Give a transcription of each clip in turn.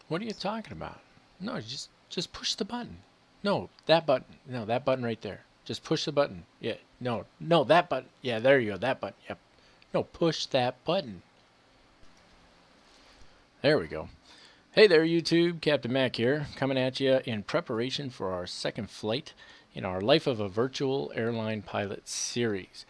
What are you talking about? No, just push the button. No, that button. No, that button right there. Just push the button. Yeah. No, no, that button. Yeah, there you go. That button. Yep. No, push that button. There we go. Hey there, YouTube. Captain Mac here, coming at you in preparation for our second flight in our Life of a Virtual Airline Pilot series.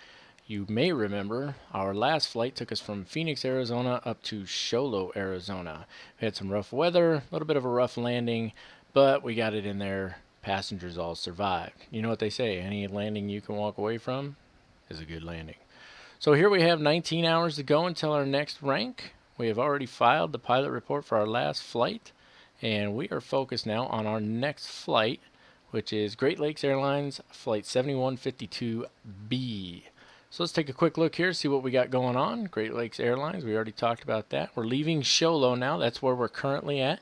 You may remember our last flight took us from Phoenix, Arizona up to Show Low, Arizona. We had some rough weather, a little bit of a rough landing, but we got it in there. Passengers all survived. You know what they say, any landing you can walk away from is a good landing. So here we have 19 hours to go until our next rank. We have already filed the pilot report for our last flight, and we are focused now on our next flight, which is Great Lakes Airlines Flight 7152B. So let's take a quick look here, see what we got going on. Great Lakes Airlines, we already talked about that. We're leaving Show Low now, that's where we're currently at.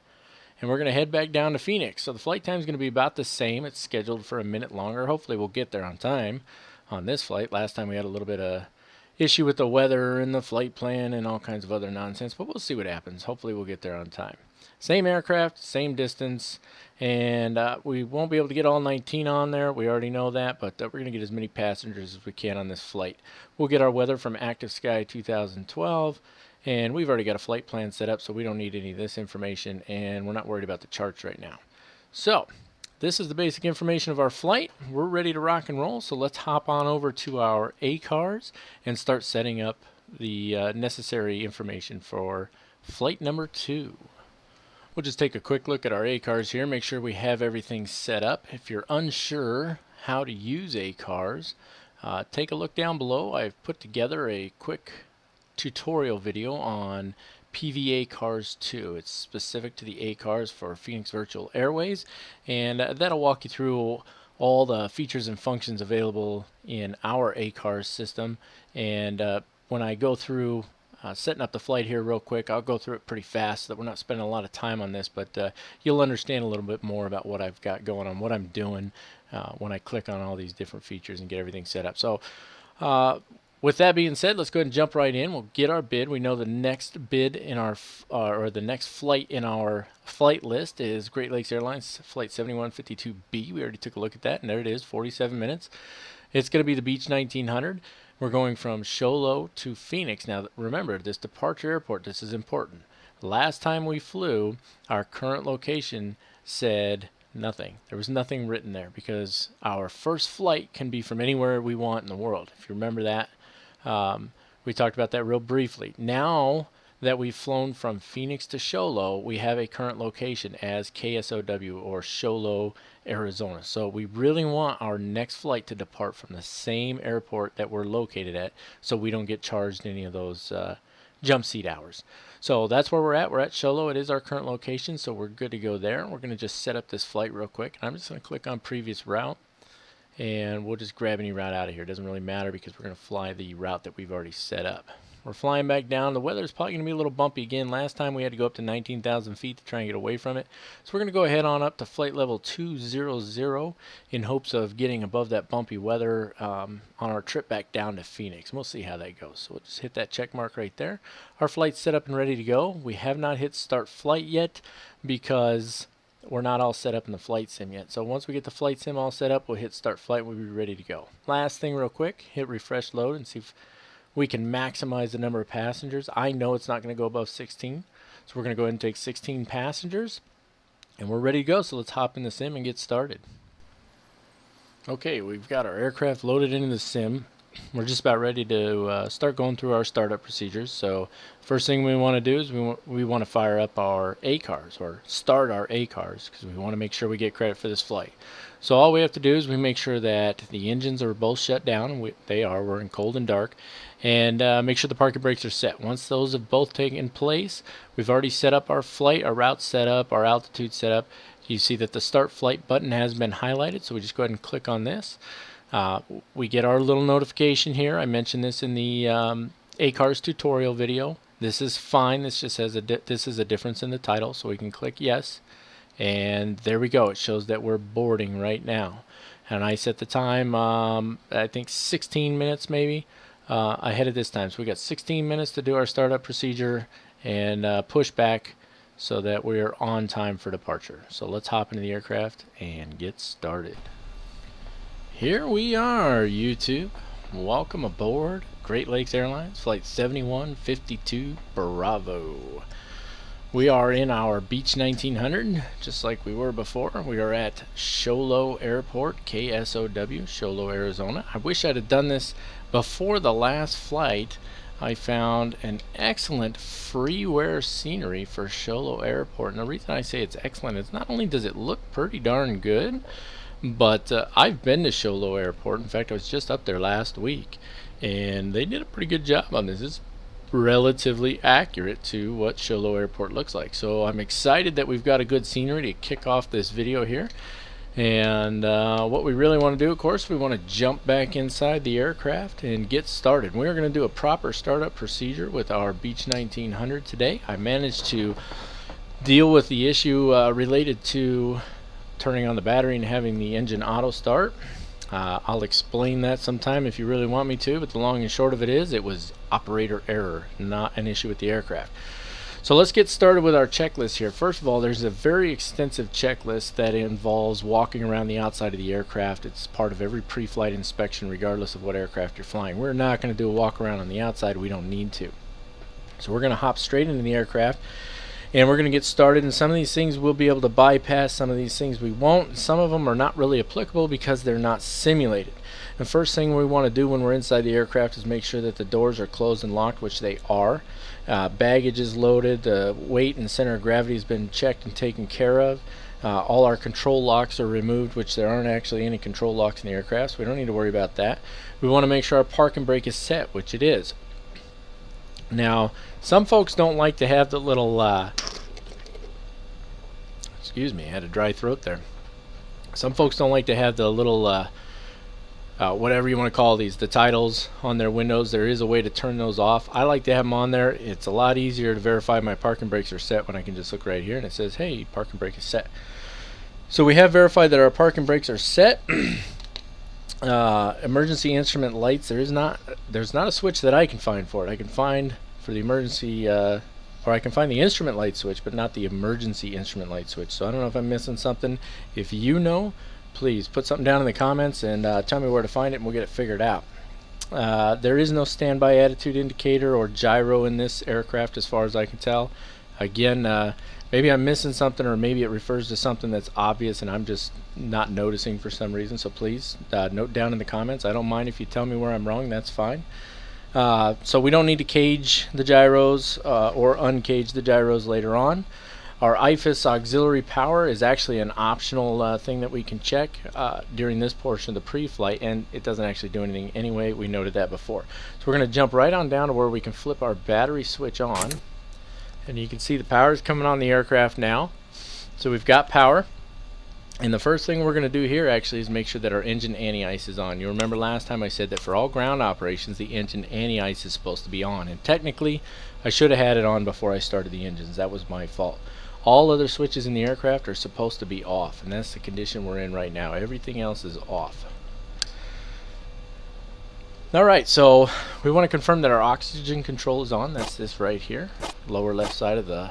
And we're going to head back down to Phoenix. So the flight time is going to be about the same. It's scheduled for a minute longer. Hopefully we'll get there on time on this flight. Last time we had a little bit of issue with the weather and the flight plan and all kinds of other nonsense, but we'll see what happens. Hopefully we'll get there on time. Same aircraft, same distance, and we won't be able to get all 19 on there. We already know that, but we're going to get as many passengers as we can on this flight. We'll get our weather from Active Sky 2012, and we've already got a flight plan set up, so we don't need any of this information, and we're not worried about the charts right now. So this is the basic information of our flight. We're ready to rock and roll, so let's hop on over to our ACARS and start setting up the necessary information for flight number 2. We'll just take a quick look at our ACARS here, make sure we have everything set up. If you're unsure how to use ACARS, take a look down below. I've put together a quick tutorial video on PV ACARS 2. It's specific to the ACARS for Phoenix Virtual Airways, and that'll walk you through all the features and functions available in our ACARS system. And when I go through setting up the flight here real quick, I'll go through it pretty fast so that we're not spending a lot of time on this, but you'll understand a little bit more about what I've got going on, what I'm doing when I click on all these different features and get everything set up. So with that being said, let's go ahead and jump right in. We'll get our bid. We know the next bid in our, or the next flight in our flight list is Great Lakes Airlines Flight 7152B. We already took a look at that, and there it is, 47 minutes. It's going to be the Beech 1900. We're going from Show Low to Phoenix. Now, remember, this departure airport, this is important. Last time we flew, our current location said nothing. There was nothing written there because our first flight can be from anywhere we want in the world. If you remember that, we talked about that real briefly. Now that we've flown from Phoenix to Show Low, we have a current location as KSOW, or Show Low, Arizona. So we really want our next flight to depart from the same airport that we're located at, so we don't get charged any of those jump seat hours. So that's where we're at. We're at Show Low. It is our current location, so we're good to go there. We're going to just set up this flight real quick. I'm just going to click on previous route, and we'll just grab any route out of here. It doesn't really matter because we're going to fly the route that we've already set up. We're flying back down. The weather is probably going to be a little bumpy again. Last time we had to go up to 19,000 feet to try and get away from it. So we're going to go ahead on up to flight level 200 in hopes of getting above that bumpy weather on our trip back down to Phoenix. And we'll see how that goes. So we'll just hit that check mark right there. Our flight's set up and ready to go. We have not hit start flight yet because we're not all set up in the flight sim yet. So once we get the flight sim all set up, we'll hit start flight. We'll be ready to go. Last thing real quick, hit refresh load and see if we can maximize the number of passengers. I know it's not going to go above 16, so we're going to go ahead and take 16 passengers, and we're ready to go. So let's hop in the sim and get started. Okay, we've got our aircraft loaded into the sim. We're just about ready to start going through our startup procedures. So first thing we want to do is we want to fire up our ACARS, or start our ACARS, because we want to make sure we get credit for this flight. So all we have to do is we make sure that the engines are both shut down, and we're in cold and dark, and make sure the parking brakes are set. Once those have both taken place, we've already set up our flight, our route set up, our altitude set up. You see that the start flight button has been highlighted, so we just go ahead and click on this. We get our little notification here. I mentioned this in the ACARS tutorial video. This is fine. This just says this is a difference in the title, so we can click yes. And there we go. It shows that we're boarding right now. And I set the time, I think 16 minutes maybe ahead of this time. So we got 16 minutes to do our startup procedure and push back so that we're on time for departure. So let's hop into the aircraft and get started. Here we are, YouTube. Welcome aboard Great Lakes Airlines Flight 7152 Bravo. We are in our Beech 1900, just like we were before. We are at Show Low Airport, KSOW, Show Low, Arizona. I wish I'd have done this before the last flight. I found an excellent freeware scenery for Show Low Airport. And the reason I say it's excellent is not only does it look pretty darn good, but I've been to Show Low Airport. In fact, I was just up there last week, and they did a pretty good job on this. It's relatively accurate to what Show Low Airport looks like. So I'm excited that we've got a good scenery to kick off this video here. And what we really want to do, of course, we want to jump back inside the aircraft and get started. We're going to do a proper startup procedure with our Beech 1900 today. I managed to deal with the issue related to turning on the battery and having the engine auto start. I'll explain that sometime if you really want me to, but the long and short of it is, it was operator error, not an issue with the aircraft. So let's get started with our checklist here. First of all, there's a very extensive checklist that involves walking around the outside of the aircraft. It's part of every pre-flight inspection, regardless of what aircraft you're flying. We're not going to do a walk around on the outside. We don't need to. So we're going to hop straight into the aircraft, and we're going to get started. And some of these things we'll be able to bypass, some of these things we won't. Some of them are not really applicable because they're not simulated. The first thing we want to do when we're inside the aircraft is make sure that the doors are closed and locked, which they are. Baggage is loaded, the weight and center of gravity has been checked and taken care of. All our control locks are removed, which there aren't actually any control locks in the aircraft, so we don't need to worry about that. We want to make sure our park and brake is set, which it is. Now, some folks don't like to have the little, excuse me, I had a dry throat there. Some folks don't like to have the little, whatever you want to call these, the titles on their windows. There is a way to turn those off. I like to have them on there. It's a lot easier to verify my park and brakes are set when I can just look right here and it says, hey, park and brake is set. So we have verified that our park and brakes are set. Emergency instrument lights, there's not a switch that I can find for it. I can find for the emergency, or I can find the instrument light switch, but not the emergency instrument light switch. So I don't know if I'm missing something. If you know, please put something down in the comments and tell me where to find it, and we'll get it figured out. There is no standby attitude indicator or gyro in this aircraft as far as I can tell. Again, maybe I'm missing something, or maybe it refers to something that's obvious and I'm just not noticing for some reason. So please note down in the comments. I don't mind if you tell me where I'm wrong, that's fine. So we don't need to cage the gyros or uncage the gyros later on. Our IFIS auxiliary power is actually an optional thing that we can check during this portion of the pre-flight, and it doesn't actually do anything anyway. We noted that before. So we're going to jump right on down to where we can flip our battery switch on, and you can see the power is coming on the aircraft now. So we've got power, and the first thing we're going to do here actually is make sure that our engine anti-ice is on. You remember last time I said that for all ground operations the engine anti-ice is supposed to be on, and technically I should have had it on before I started the engines. That was my fault. All other switches in the aircraft are supposed to be off, and that's the condition we're in right now. Everything else is off. Alright, so we want to confirm that our oxygen control is on. That's this right here, lower left side of the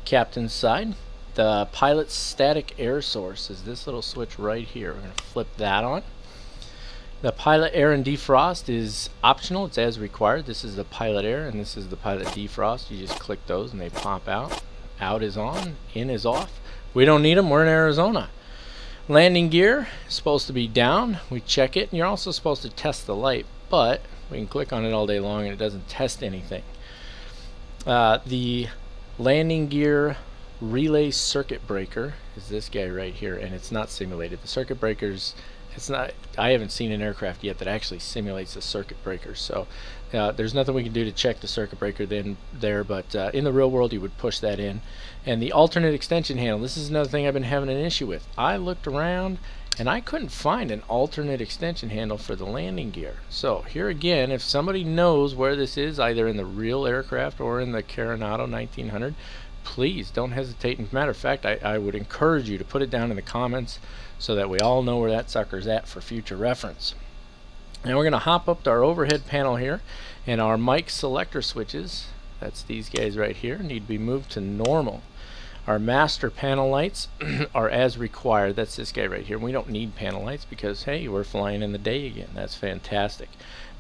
captain's side. The pilot's static air source is this little switch right here. We're going to flip that on. The pilot air and defrost is optional. It's as required. This is the pilot air and this is the pilot defrost. You just click those and they pop out. Out is on, in is off. We don't need them, we're in Arizona. Landing gear is supposed to be down. We check it, and you're also supposed to test the light, but we can click on it all day long and it doesn't test anything. The landing gear relay circuit breaker is this guy right here, and it's not simulated. The circuit breakers, I haven't seen an aircraft yet that actually simulates the circuit breakers, so there's nothing we can do to check the circuit breaker there, but in the real world you would push that in. And the alternate extension handle, this is another thing I've been having an issue with. I looked around and I couldn't find an alternate extension handle for the landing gear. So here again, if somebody knows where this is, either in the real aircraft or in the Coronado 1900, please don't hesitate. As a matter of fact, I would encourage you to put it down in the comments so that we all know where that sucker's at for future reference. Now we're going to hop up to our overhead panel here, and our mic selector switches That's these guys right here, need to be moved to normal. Our master panel lights are as required. That's this guy right here. We don't need panel lights because, hey, we're flying in the day again. That's fantastic.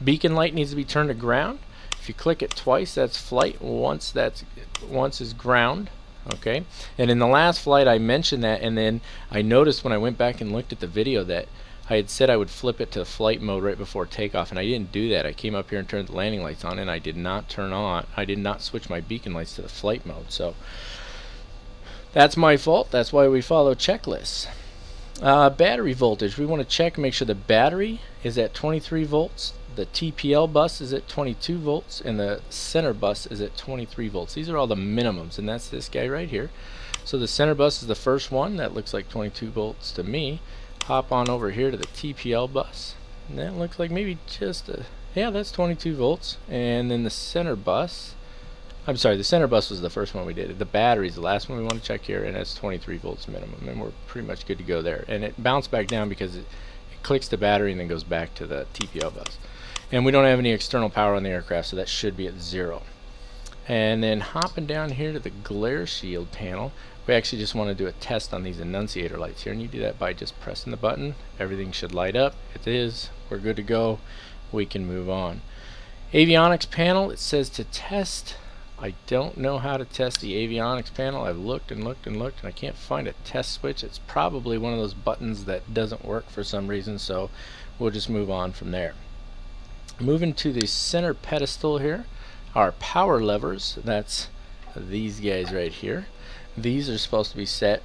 Beacon light needs to be turned to ground. If you click it twice, that's flight. Once is ground. Okay. And in the last flight, I mentioned that, and then I noticed when I went back and looked at the video that I had said I would flip it to flight mode right before takeoff, and I didn't do that. I came up here and turned the landing lights on, and I did not switch my beacon lights to the flight mode. So that's my fault. That's why we follow checklists. Battery voltage. We want to check and make sure the battery is at 23 volts. The TPL bus is at 22 volts, and the center bus is at 23 volts. These are all the minimums, and that's this guy right here. So the center bus is the first one. That looks like 22 volts to me. Hop on over here to the TPL bus, and that looks like maybe just yeah, that's 22 volts. And then the center bus, I'm sorry, the center bus was the first one we did. The battery is the last one we want to check here, and that's 23 volts minimum, and we're pretty much good to go there. And it bounced back down because it clicks the battery and then goes back to the TPL bus. And we don't have any external power on the aircraft, so that should be at 0. And then hopping down here to the glare shield panel, we actually just want to do a test on these annunciator lights here, and you do that by just pressing the button. Everything should light up. It is. We're good to go. We can move on. Avionics panel, it says to test. I don't know how to test the avionics panel. I've looked and looked and looked, and I can't find a test switch. It's probably one of those buttons that doesn't work for some reason, so we'll just move on from there. Moving to the center pedestal here, our power levers, that's these guys right here. These are supposed to be set,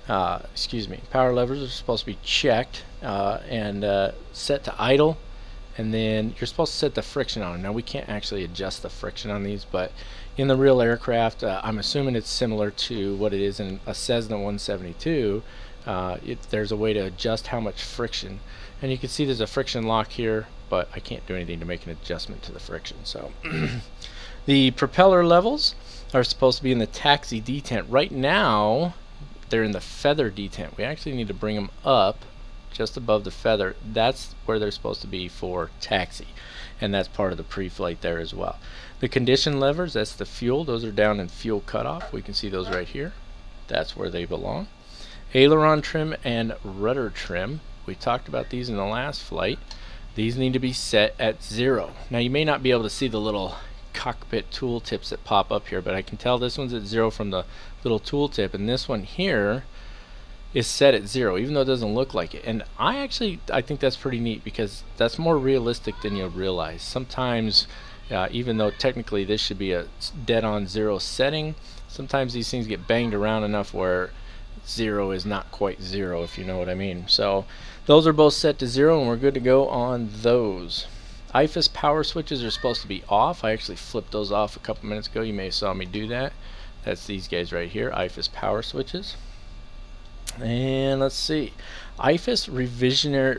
power levers are supposed to be checked and set to idle, and then you're supposed to set the friction on. Now we can't actually adjust the friction on these, but in the real aircraft, I'm assuming it's similar to what it is in a Cessna 172. There's a way to adjust how much friction, and you can see there's a friction lock here, but I can't do anything to make an adjustment to the friction. So the propeller levels are supposed to be in the taxi detent. Right now they're in the feather detent. We actually need to bring them up just above the feather. That's where they're supposed to be for taxi, and that's part of the pre-flight there as well. The condition levers, that's the fuel. Those are down in fuel cutoff. We can see those right here. That's where they belong. Aileron trim and rudder trim. We talked about these in the last flight. These need to be set at 0. Now you may not be able to see the little cockpit tool tips that pop up here, but I can tell this one's at 0 from the little tool tip, and this one here is set at 0, even though it doesn't look like it. And I think that's pretty neat, because that's more realistic than you'll realize. Sometimes even though technically this should be a dead on 0 setting, sometimes these things get banged around enough where 0 is not quite 0, if you know what I mean. So those are both set to 0, and we're good to go on those. IFAS power switches are supposed to be off. I actually flipped those off a couple minutes ago. You may have saw me do that. That's these guys right here, IFAS power switches. And let's see, IFAS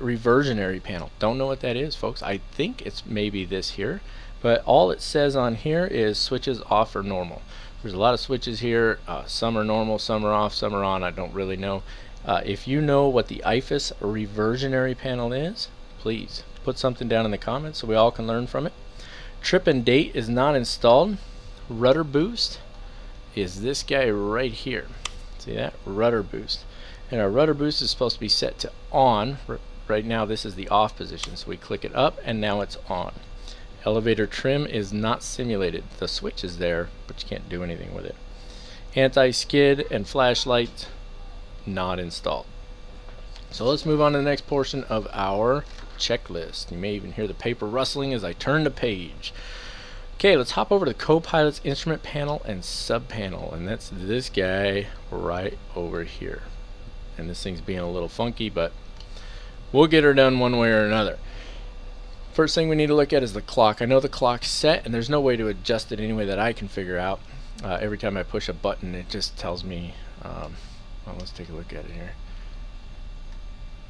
reversionary panel. Don't know what that is, folks. I think it's maybe this here, but all it says on here is switches off or normal. There's a lot of switches here. Some are normal, some are off, some are on. I don't really know. If you know what the IFAS reversionary panel is, please put something down in the comments so we all can learn from it. Trip and date is not installed. Rudder boost is this guy right here. See that? Rudder boost. And our rudder boost is supposed to be set to on. Right now this is the off position, so we click it up and now it's on. Elevator trim is not simulated. The switch is there, but you can't do anything with it. Anti-skid and flashlight not installed. So let's move on to the next portion of our checklist. You may even hear the paper rustling as I turn the page. Okay, let's hop over to the co-pilot's instrument panel and sub panel, and that's this guy right over here. And this thing's being a little funky, but we'll get her done one way or another. First thing we need to look at is the clock. I know the clock's set, and there's no way to adjust it any way that I can figure out. Every time I push a button, it just tells me, well, let's take a look at it here.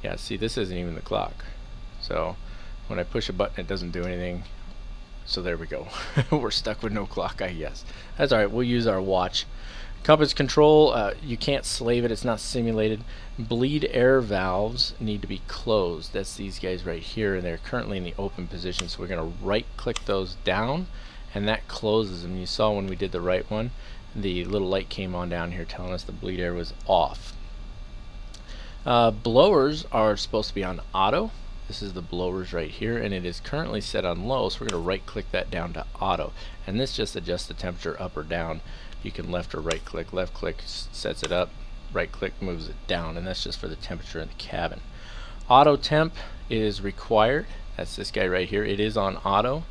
Yeah, see, this isn't even the clock. So when I push a button, it doesn't do anything. So there we go. We're stuck with no clock, I guess. That's alright, we'll use our watch. Compass control, you can't slave it, it's not simulated. Bleed air valves need to be closed. That's these guys right here, and they're currently in the open position, so we're going to right click those down, and that closes them. You saw when we did the right one, the little light came on down here telling us the bleed air was off. Blowers are supposed to be on auto. This is the blowers right here, and it is currently set on low, so we're going to right click that down to auto, and this just adjusts the temperature up or down. You can left or right click. Left click sets it up, right click moves it down, and that's just for the temperature in the cabin. Auto temp is required. That's this guy right here. It is on auto,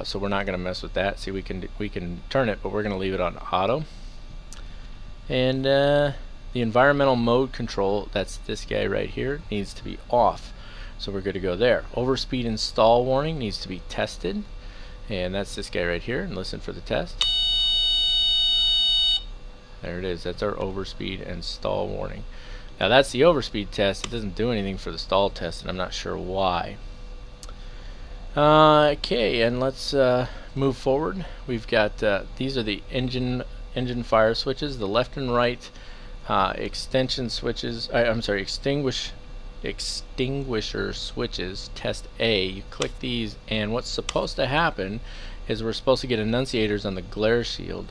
so we're not going to mess with that. See, we can turn it, but we're going to leave it on auto. And the environmental mode control, that's this guy right here, needs to be off. So we're good to go there. Overspeed and stall warning needs to be tested, and that's this guy right here. And listen for the test. There it is. That's our overspeed and stall warning. Now that's the overspeed test. It doesn't do anything for the stall test, and I'm not sure why. Okay, and let's move forward. We've got these are the engine fire switches. The left and right extension switches. I'm sorry, extinguisher switches, test A. You click these, and what's supposed to happen is we're supposed to get enunciators on the glare shield,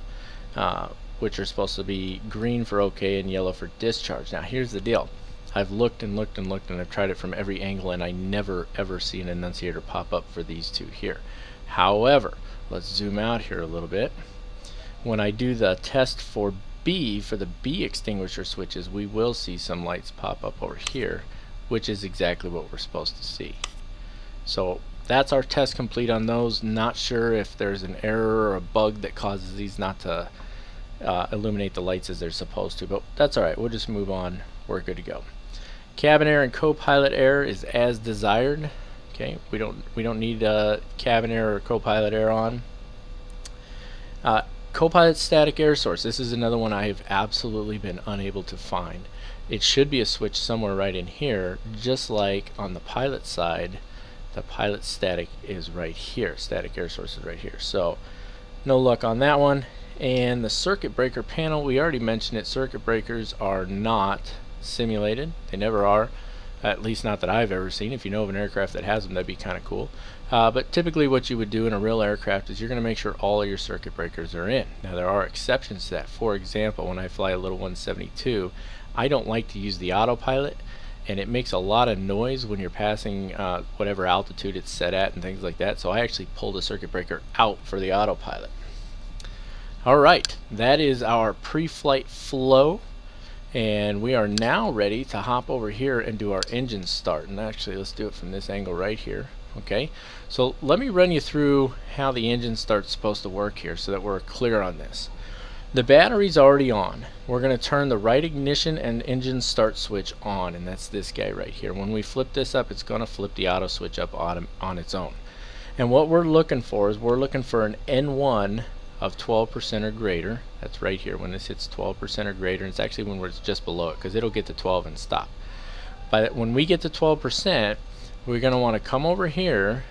which are supposed to be green for OK and yellow for discharge. Now here's the deal. I've looked and looked and looked, and I've tried it from every angle, and I never ever see an enunciator pop up for these two here. However, let's zoom out here a little bit. When I do the test for B, for the B extinguisher switches, we will see some lights pop up over here, which is exactly what we're supposed to see. So that's our test complete on those. Not sure if there's an error or a bug that causes these not to illuminate the lights as they're supposed to, but that's alright. We'll just move on. We're good to go. Cabin air and co-pilot air is as desired. Okay, we don't need cabin air or co-pilot air on. Co-pilot static air source. This is another one I have absolutely been unable to find. It should be a switch somewhere right in here, just like on the pilot side. The pilot static is right here. Static air source is right here. So no luck on that one. And the circuit breaker panel, we already mentioned it. Circuit breakers are not simulated. They never are, at least not that I've ever seen. If you know of an aircraft that has them, that'd be kind of cool. But typically what you would do in a real aircraft is you're going to make sure all of your circuit breakers are in. Now there are exceptions to that. For example, when I fly a little 172, I don't like to use the autopilot, and it makes a lot of noise when you're passing whatever altitude it's set at and things like that. So I actually pulled a circuit breaker out for the autopilot. Alright, that is our pre-flight flow, and we are now ready to hop over here and do our engine start. And actually, let's do it from this angle right here. Okay, so let me run you through how the engine start's supposed to work here so that we're clear on this. The battery's already on. We're going to turn the right ignition and engine start switch on, and that's this guy right here. When we flip this up, it's going to flip the auto switch up on its own. And what we're looking for is we're looking for an N1 of 12% or greater. That's right here when this hits 12% or greater, and it's actually when it's just below it, because it'll get to 12 and stop. But when we get to 12%, we're going to want to come over here,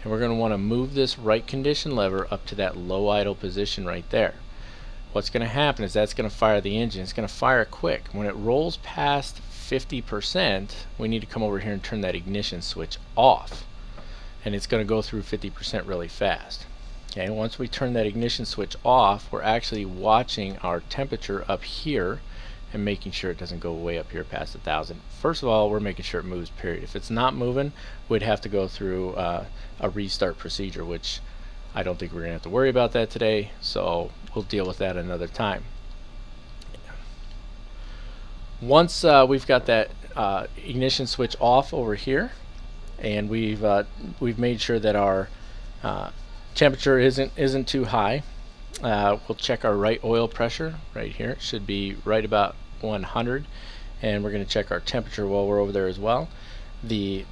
and we're going to want to move this right condition lever up to that low idle position right there. What's going to happen is that's going to fire the engine. It's going to fire quick. When it rolls past 50%, we need to come over here and turn that ignition switch off, and it's going to go through 50% really fast. Okay, once we turn that ignition switch off, we're actually watching our temperature up here and making sure it doesn't go way up here past 1,000. First of all, we're making sure it moves, period. If it's not moving, we'd have to go through a restart procedure, which I don't think we're going to have to worry about that today, so we'll deal with that another time. Once we've got that ignition switch off over here, and we've made sure that our temperature isn't too high, we'll check our right oil pressure right here. It should be right about 100, and we're going to check our temperature while we're over there as well. The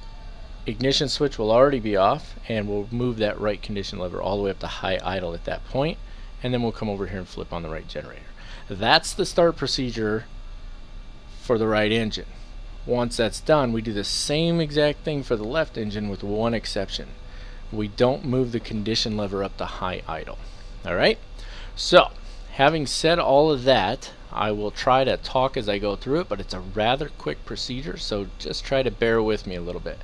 ignition switch will already be off, and we'll move that right condition lever all the way up to high idle at that point, and then we'll come over here and flip on the right generator. That's the start procedure for the right engine. Once that's done, we do the same exact thing for the left engine with one exception. We don't move the condition lever up to high idle. Alright, so having said all of that, I will try to talk as I go through it, but it's a rather quick procedure, so just try to bear with me a little bit.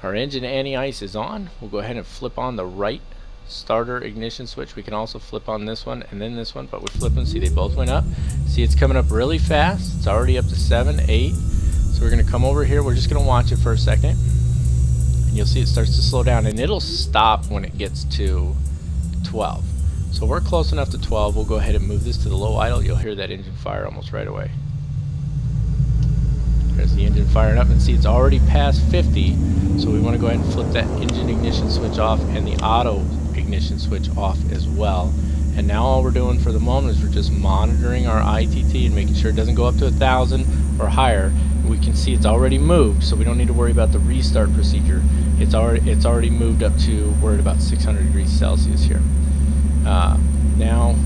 Our engine anti-ice is on. We'll go ahead and flip on the right starter ignition switch. We can also flip on this one and then this one, but we flip them. See, they both went up. See, it's coming up really fast. It's already up to 7, 8. So we're going to come over here. We're just going to watch it for a second. And you'll see it starts to slow down, and it'll stop when it gets to 12. So we're close enough to 12. We'll go ahead and move this to the low idle. You'll hear that engine fire almost right away. There's the engine firing up, and see it's already past 50. So we want to go ahead and flip that engine ignition switch off and the auto ignition switch off as well. And now all we're doing for the moment is we're just monitoring our ITT and making sure it doesn't go up to 1,000 or higher. We can see it's already moved, so we don't need to worry about the restart procedure. It's already moved up to, we're at about 600 degrees Celsius here. Now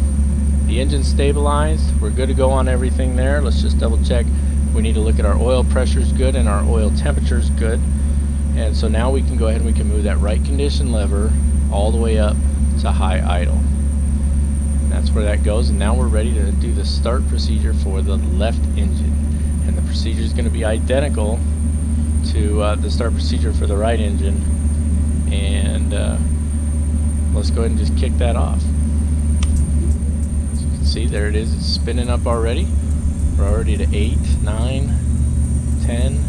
the engine's stabilized. We're good to go on everything there. Let's just double check. We need to look at our oil pressure is good and our oil temperature is good. And so now we can go ahead and we can move that right condition lever all the way up to high idle. That's where that goes, and now we're ready to do the start procedure for the left engine. And the procedure is going to be identical to the start procedure for the right engine. And let's go ahead and just kick that off. As you can see, there it is. It's spinning up already. We're already to 8, 9, 10.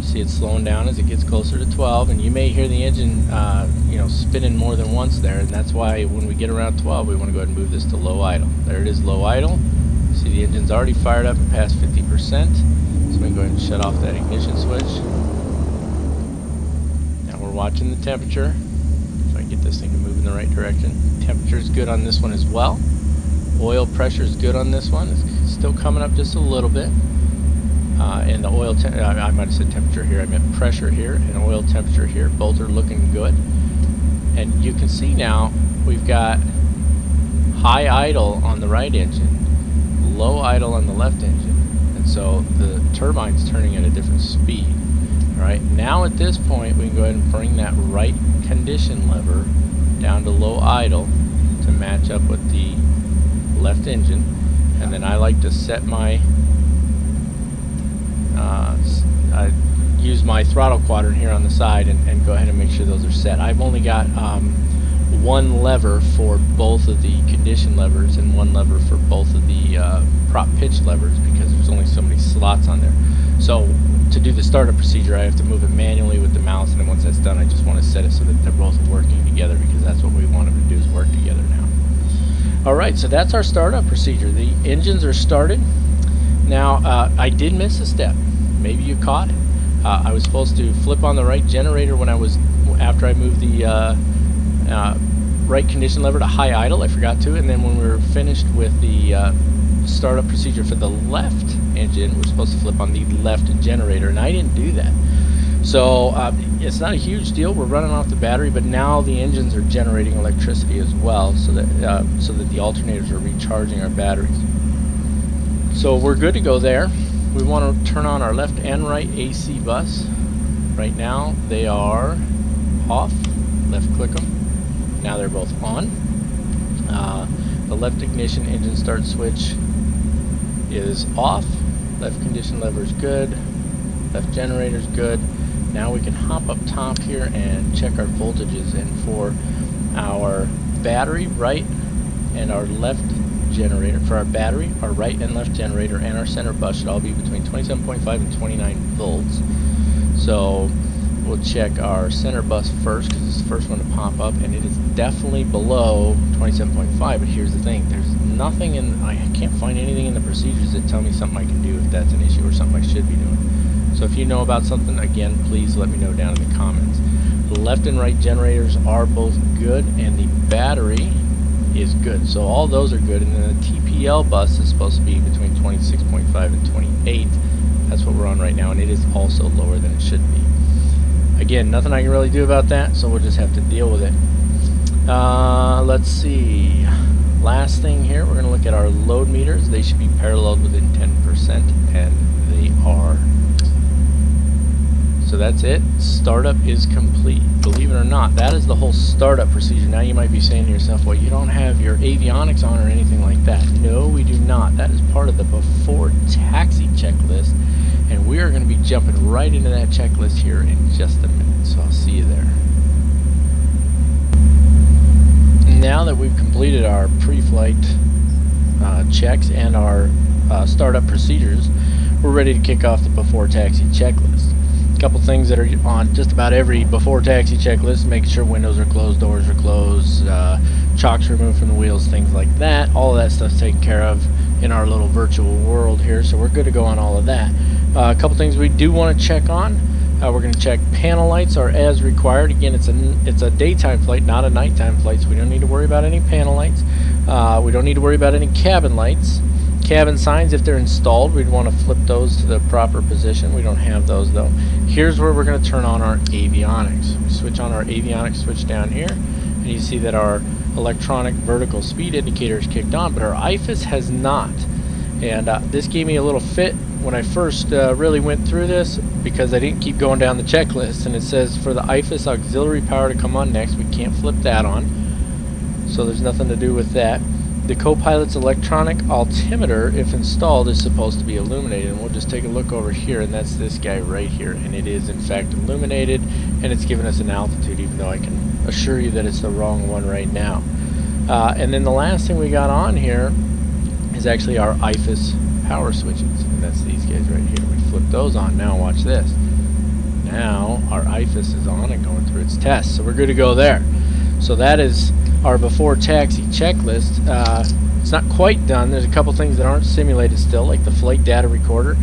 See it slowing down as it gets closer to 12, and you may hear the engine spinning more than once there, and that's why when we get around 12 we want to go ahead and move this to low idle. There it is, low idle. See, the engine's already fired up and past 50%, so we can go ahead and shut off that ignition switch. Now we're watching the temperature. If I can get this thing to move in the right direction. Temperature is good on this one as well. Oil pressure is good on this one. It's still coming up just a little bit. And the oil, I might have said temperature here, I meant pressure here, and oil temperature here. Both are looking good. And you can see now we've got high idle on the right engine, low idle on the left engine. And so the turbine's turning at a different speed. Alright, now at this point we can go ahead and bring that right condition lever down to low idle to match up with the left engine. And then I like to set my I use my throttle quadrant here on the side and go ahead and make sure those are set. I've only got one lever for both of the condition levers and one lever for both of the prop pitch levers because there's only so many slots on there. So to do the startup procedure I have to move it manually with the mouse, and then once that's done I just want to set it so that they're both working together because that's what we want them to do, is work together now. Alright, so that's our startup procedure. The engines are started. Now I did miss a step. Maybe you caught it. I was supposed to flip on the right generator after I moved the right condition lever to high idle. I forgot to, and then when we were finished with the startup procedure for the left engine, we're supposed to flip on the left generator, and I didn't do that. So it's not a huge deal. We're running off the battery, but now the engines are generating electricity as well, so that the alternators are recharging our batteries. So we're good to go there. We want to turn on our left and right AC bus. Right now they are off. Left click them. Now they're both on. The left ignition engine start switch is off. Left condition lever is good. Left generator is good. Now we can hop up top here and check our voltages. And for our battery, right, and our left generator, for our battery, our right and left generator, and our center bus should all be between 27.5 and 29 volts. So we'll check our center bus first because it's the first one to pop up, and it is definitely below 27.5. But here's the thing: there's nothing I can't find anything in the procedures that tell me something I can do if that's an issue or something I should be doing. So if you know about something, again, please let me know down in the comments. The left and right generators are both good, and the battery is good. So all those are good, and then the TPL bus is supposed to be between 26.5 and 28. That's what we're on right now, and it is also lower than it should be. Again, nothing I can really do about that, so we'll just have to deal with it. Let's see. Last thing here, we're going to look at our load meters. They should be paralleled within 10%, and they are. So that's it. Startup is complete. Believe it or not, that is the whole startup procedure. Now you might be saying to yourself, well, you don't have your avionics on or anything like that. No, we do not. That is part of the before taxi checklist, and we are going to be jumping right into that checklist here in just a minute. So I'll see you there. Now that we've completed our pre-flight checks and our startup procedures, we're ready to kick off the before taxi checklist. A couple things that are on just about every before taxi checklist: making sure windows are closed, doors are closed, chocks removed from the wheels, things like that. All of that stuff's taken care of in our little virtual world here, so we're good to go on all of that. A couple things we do want to check on. We're going to check panel lights are as required. Again, it's a daytime flight, not a nighttime flight, so we don't need to worry about any panel lights. We don't need to worry about any cabin lights. Cabin signs, if they're installed, we'd want to flip those to the proper position. We don't have those though. Here's where we're going to turn on our avionics. We switch on our avionics switch down here, and you see that our electronic vertical speed indicator is kicked on, but our IFAS has not. And this gave me a little fit when I first really went through this, because I didn't keep going down the checklist, and it says for the IFAS auxiliary power to come on next, we can't flip that on, so there's nothing to do with that. The co-pilot's electronic altimeter, if installed, is supposed to be illuminated, and we'll just take a look over here, and that's this guy right here, and it is in fact illuminated, and it's giving us an altitude, even though I can assure you that it's the wrong one right now. And then the last thing we got on here is actually our IFAS power switches, and that's these guys right here. We flip those on. Now watch this. Now our IFAS is on and going through its tests, so we're good to go there. So that is our before taxi checklist. It's not quite done. There's a couple things that aren't simulated still, like the flight data recorder.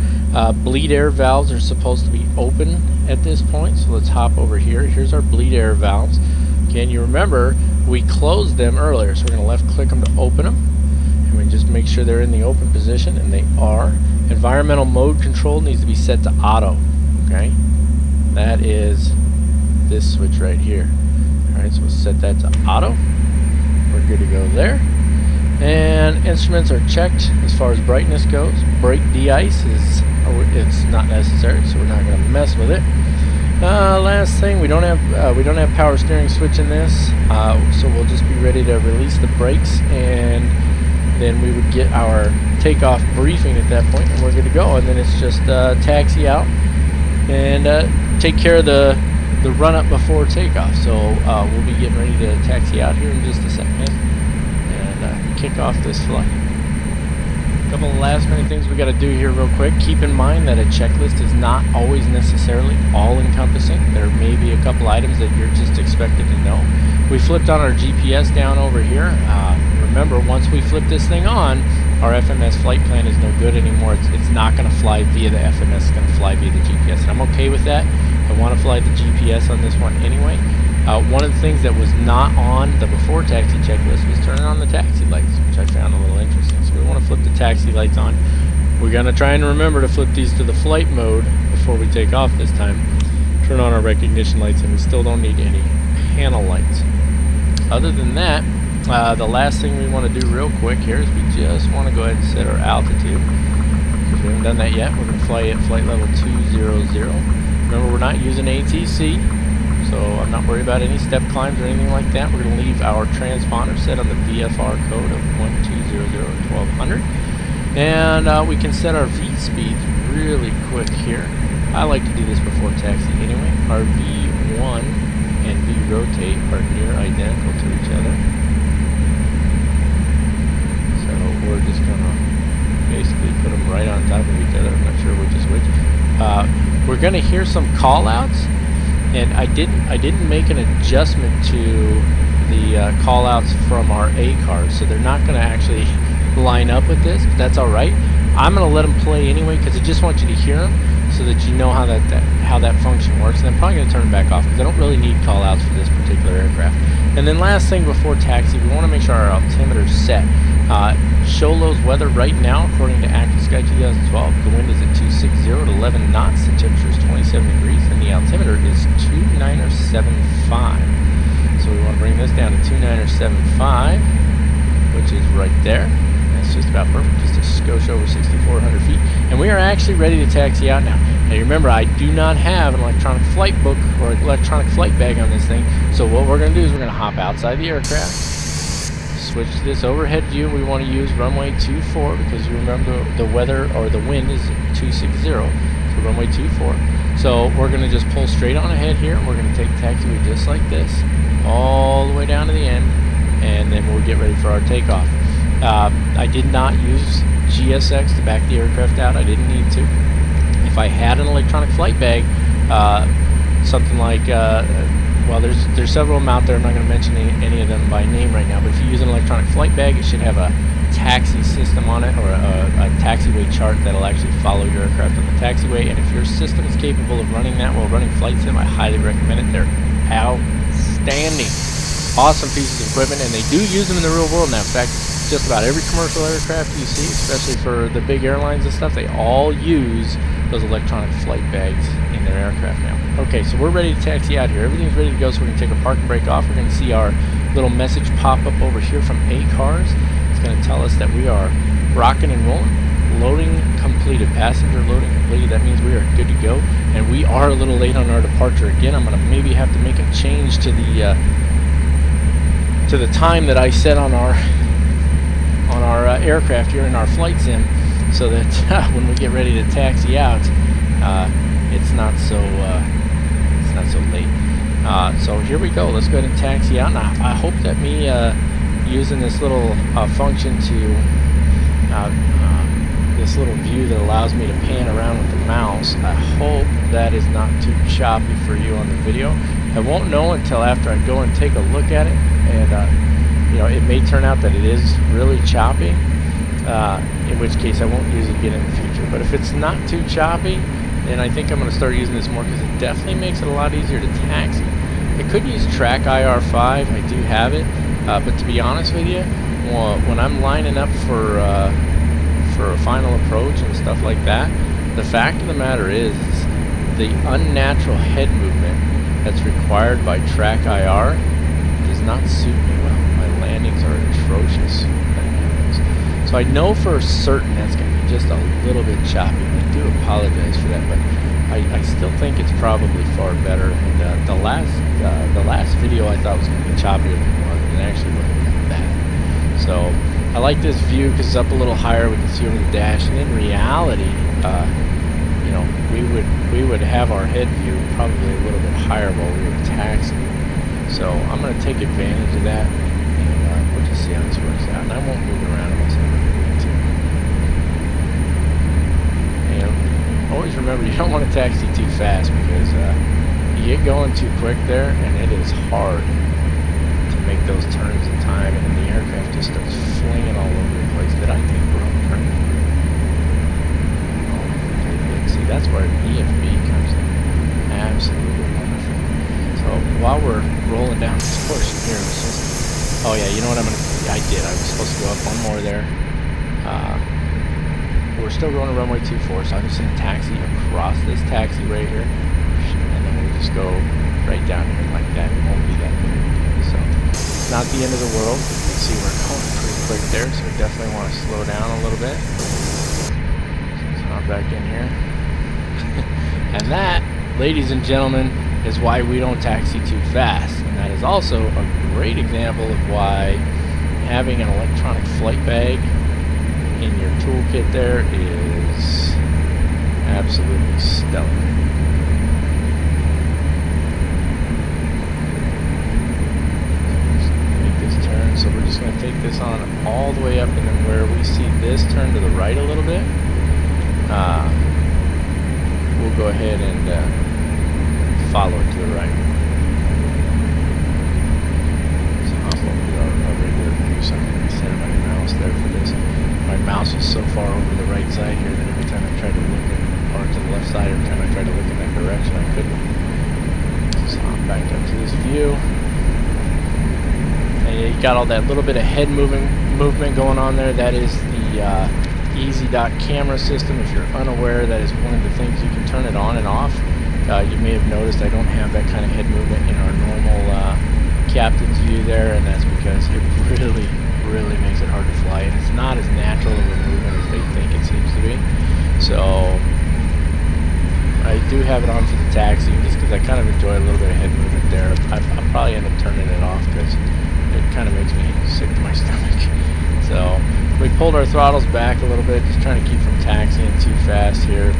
Bleed air valves are supposed to be open at this point, so let's hop over here. Here's our bleed air valves. Again, you remember we closed them earlier, so we're going to left click them to open them, and we just make sure they're in the open position, and they are. Environmental mode control needs to be set to auto. Okay, that is this switch right here. Alright, so we'll set that to auto. We're good to go there. And instruments are checked as far as brightness goes. Brake de-ice it's not necessary, so we're not going to mess with it. Last thing, we don't have power steering switch in this, so we'll just be ready to release the brakes, and then we would get our takeoff briefing at that point, and we're good to go. And then it's just taxi out and take care of the run-up before takeoff. So we'll be getting ready to taxi out here in just a second and kick off this flight. A couple of last-minute things we got to do here real quick. Keep in mind that a checklist is not always necessarily all-encompassing. There may be a couple items that you're just expected to know. We flipped on our GPS down over here. Remember, once we flip this thing on, our FMS flight plan is no good anymore. It's not going to fly via the FMS. It's going to fly via the GPS, and I'm okay with that. I want to fly the GPS on this one anyway. One of the things that was not on the before taxi checklist was turning on the taxi lights, which I found a little interesting. So we want to flip the taxi lights on. We're going to try and remember to flip these to the flight mode before we take off this time. Turn on our recognition lights, and we still don't need any panel lights. Other than that, the last thing we want to do real quick here is we just want to go ahead and set our altitude, because we haven't done that yet. We're going to fly at flight level 200. Remember, we're not using ATC, so I'm not worried about any step climbs or anything like that. We're going to leave our transponder set on the VFR code of 1200 or 1200. And we can set our V speeds really quick here. I like to do this before taxi anyway. Our V1 and V rotate are near identical to each other. So we're just going to basically put them right on top of each other. I'm not sure which is which. We're going to hear some call-outs, and I didn't make an adjustment to the call-outs from our ACARS, so they're not going to actually line up with this, but that's all right. I'm going to let them play anyway, because I just want you to hear them so that you know how that function works. And I'm probably going to turn them back off, because I don't really need call-outs for this particular aircraft. And then last thing before taxi, we want to make sure our altimeter is set. Show Low's weather right now, according to Active Sky 2012, the wind is at 260 at 11 knots, the temperature is 27 degrees, and the altimeter is 2975. So we want to bring this down to 2975, which is right there. That's just about perfect, just a skosh over 6,400 feet. And we are actually ready to taxi out now. Now you remember, I do not have an electronic flight book or electronic flight bag on this thing, so what we're going to do is we're going to hop outside the aircraft, switch to this overhead view. We want to use runway 24, because you remember the weather or the wind is 260, so runway 24. So we're going to just pull straight on ahead here, and we're going to take taxiway just like this, all the way down to the end, and then we'll get ready for our takeoff. I did not use GSX to back the aircraft out. I didn't need to. If I had an electronic flight bag, something like, well, there's several of them out there. I'm not going to mention any of them by name right now, but if you use an electronic flight bag, it should have a taxi system on it, or a taxiway chart that'll actually follow your aircraft on the taxiway. And if your system is capable of running that while running flight sim, I highly recommend it. They're outstanding, awesome pieces of equipment, and they do use them in the real world now. In fact, just about every commercial aircraft you see, especially for the big airlines and stuff, they all use those electronic flight bags in their aircraft now. Okay, so we're ready to taxi out here. Everything's ready to go, so we're going to take a park and brake off. We're going to see our little message pop up over here from ACARS. It's going to tell us that we are rocking and rolling. Loading completed. Passenger loading completed. That means we are good to go. And we are a little late on our departure. Again, I'm going to maybe have to make a change to the time that I set on our aircraft here in our flight sim, so that when we get ready to taxi out, it's not so late. So here we go. Let's go ahead and taxi out. Now I hope that me using this little function to this little view that allows me to pan around with the mouse, I hope that is not too choppy for you on the video. I won't know until after I go and take a look at it, and you know, it may turn out that it is really choppy, in which case I won't use it again in the future. But if it's not too choppy, then I think I'm going to start using this more, because it definitely makes it a lot easier to taxi. I could use Track IR5, I do have it, but to be honest with you, when I'm lining up for a final approach and stuff like that, the fact of the matter is the unnatural head movement that's required by Track IR does not suit me well. My landings are atrocious. So I know for certain that's going to be just a little bit choppy. I do apologize for that, but I still think it's probably far better. And the last video I thought was going to be choppier than it was, and it actually wasn't that bad. So I like this view because it's up a little higher. We can see over the dash, and in reality, you know, we would have our head view probably a little bit higher while we were taxiing. So I'm going to take advantage of that, and we'll just see how this works out. And I won't move it around unless I really need to. And always remember, you don't want to taxi too fast, because you get going too quick there, and it is hard to make those turns in time, and then the aircraft just starts flinging all over the place. Did I take the wrong turn? Oh, I did. See, that's where EFB comes in. Absolutely wonderful. So while we're rolling down this portion here, let's just, oh yeah, you know what I did. I was supposed to go up one more there. We're still going to runway 24, so I'm just going to taxi across this taxi right here, and then we'll just go right down here like that. It won't be that big of a deal. So it's not the end of the world. You can see we're going pretty quick there, so we definitely want to slow down a little bit. So let's hop back in here. And that, ladies and gentlemen, is why we don't taxi too fast. And that is also a great example of why having an electronic flight bag in your toolkit there is absolutely stellar. Make this turn, so we're just going to take this on all the way up, and then where we see this turn to the right a little bit, we'll go ahead and follow it to the right. So I'll do our regular view, so I'm going to center my mouse there for this. My mouse is so far over the right side here that every time I try to look or to the left side, every time I try to look in that direction, I couldn't. So I'm back up to this view. And you got all that little bit of head movement going on there. That is the Easy.Dot camera system. If you're unaware, that is one of the things you can turn it on and off. You may have noticed I don't have that kind of head movement in our normal captain's view there, and that's because it really makes it hard to fly, and it's not as natural of a movement as they think it seems to be. So I do have it on for the taxi, just because I kind of enjoy a little bit of head movement there. I'll probably end up turning it off because it kind of makes me sick to my stomach. So we pulled our throttles back a little bit, just trying to keep from taxiing too fast here.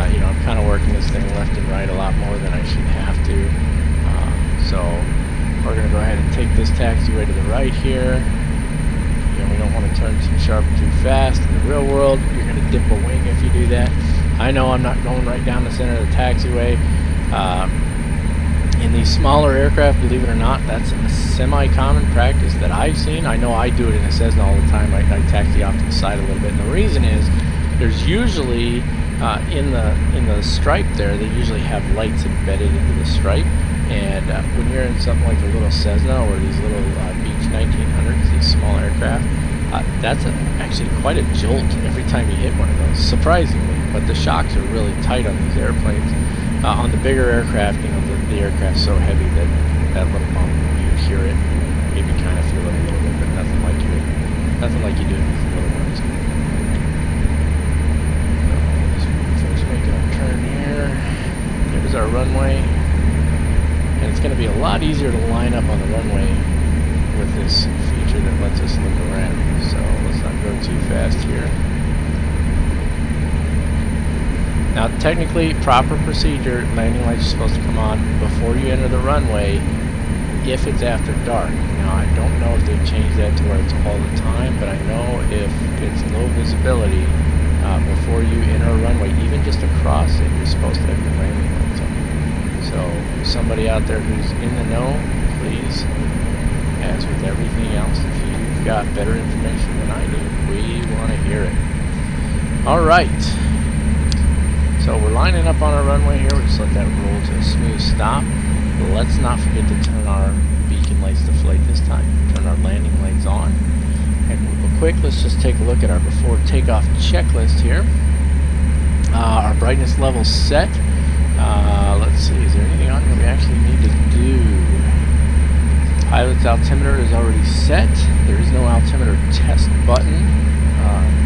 You know, I'm kind of working this thing left and right a lot more than I should have to. So We're going to go ahead and take this taxiway to the right here. Again, we don't want to turn too sharp or too fast. In the real world, you're going to dip a wing if you do that. I know I'm not going right down the center of the taxiway. In these smaller aircraft, believe it or not, that's a semi-common practice that I've seen. I know I do it in a Cessna all the time. I taxi off to the side a little bit, and the reason is there's usually in the stripe there, they usually have lights embedded into the stripe. And when you're in something like a little Cessna or these little Beech 1900s, these small aircraft, that's actually quite a jolt every time you hit one of those, surprisingly. But the shocks are really tight on these airplanes. On the bigger aircraft, you know, the aircraft's so heavy that that little bump, you hear it, maybe kind of feel it a little bit, but nothing like you do with the little ones. So, just finish making our turn here. There's our runway. And it's going to be a lot easier to line up on the runway with this feature that lets us look around. So let's not go too fast here. Now technically, proper procedure, landing lights are supposed to come on before you enter the runway if it's after dark. Now I don't know if they've changed that to where it's all the time, but I know if it's low visibility, before you enter a runway, even just across it, you're supposed to have your landing lights on. So somebody out there who's in the know, please, as with everything else, if you've got better information than I do, we want to hear it. Alright, so we're lining up on our runway here. We'll just let that roll to a smooth stop. Let's not forget to turn our beacon lights to flight this time. Turn our landing lights on. And real quick, let's just take a look at our before takeoff checklist here. Our brightness level set. Let's see, is there anything on here we actually need to do? Pilot's altimeter is already set. There is no altimeter test button,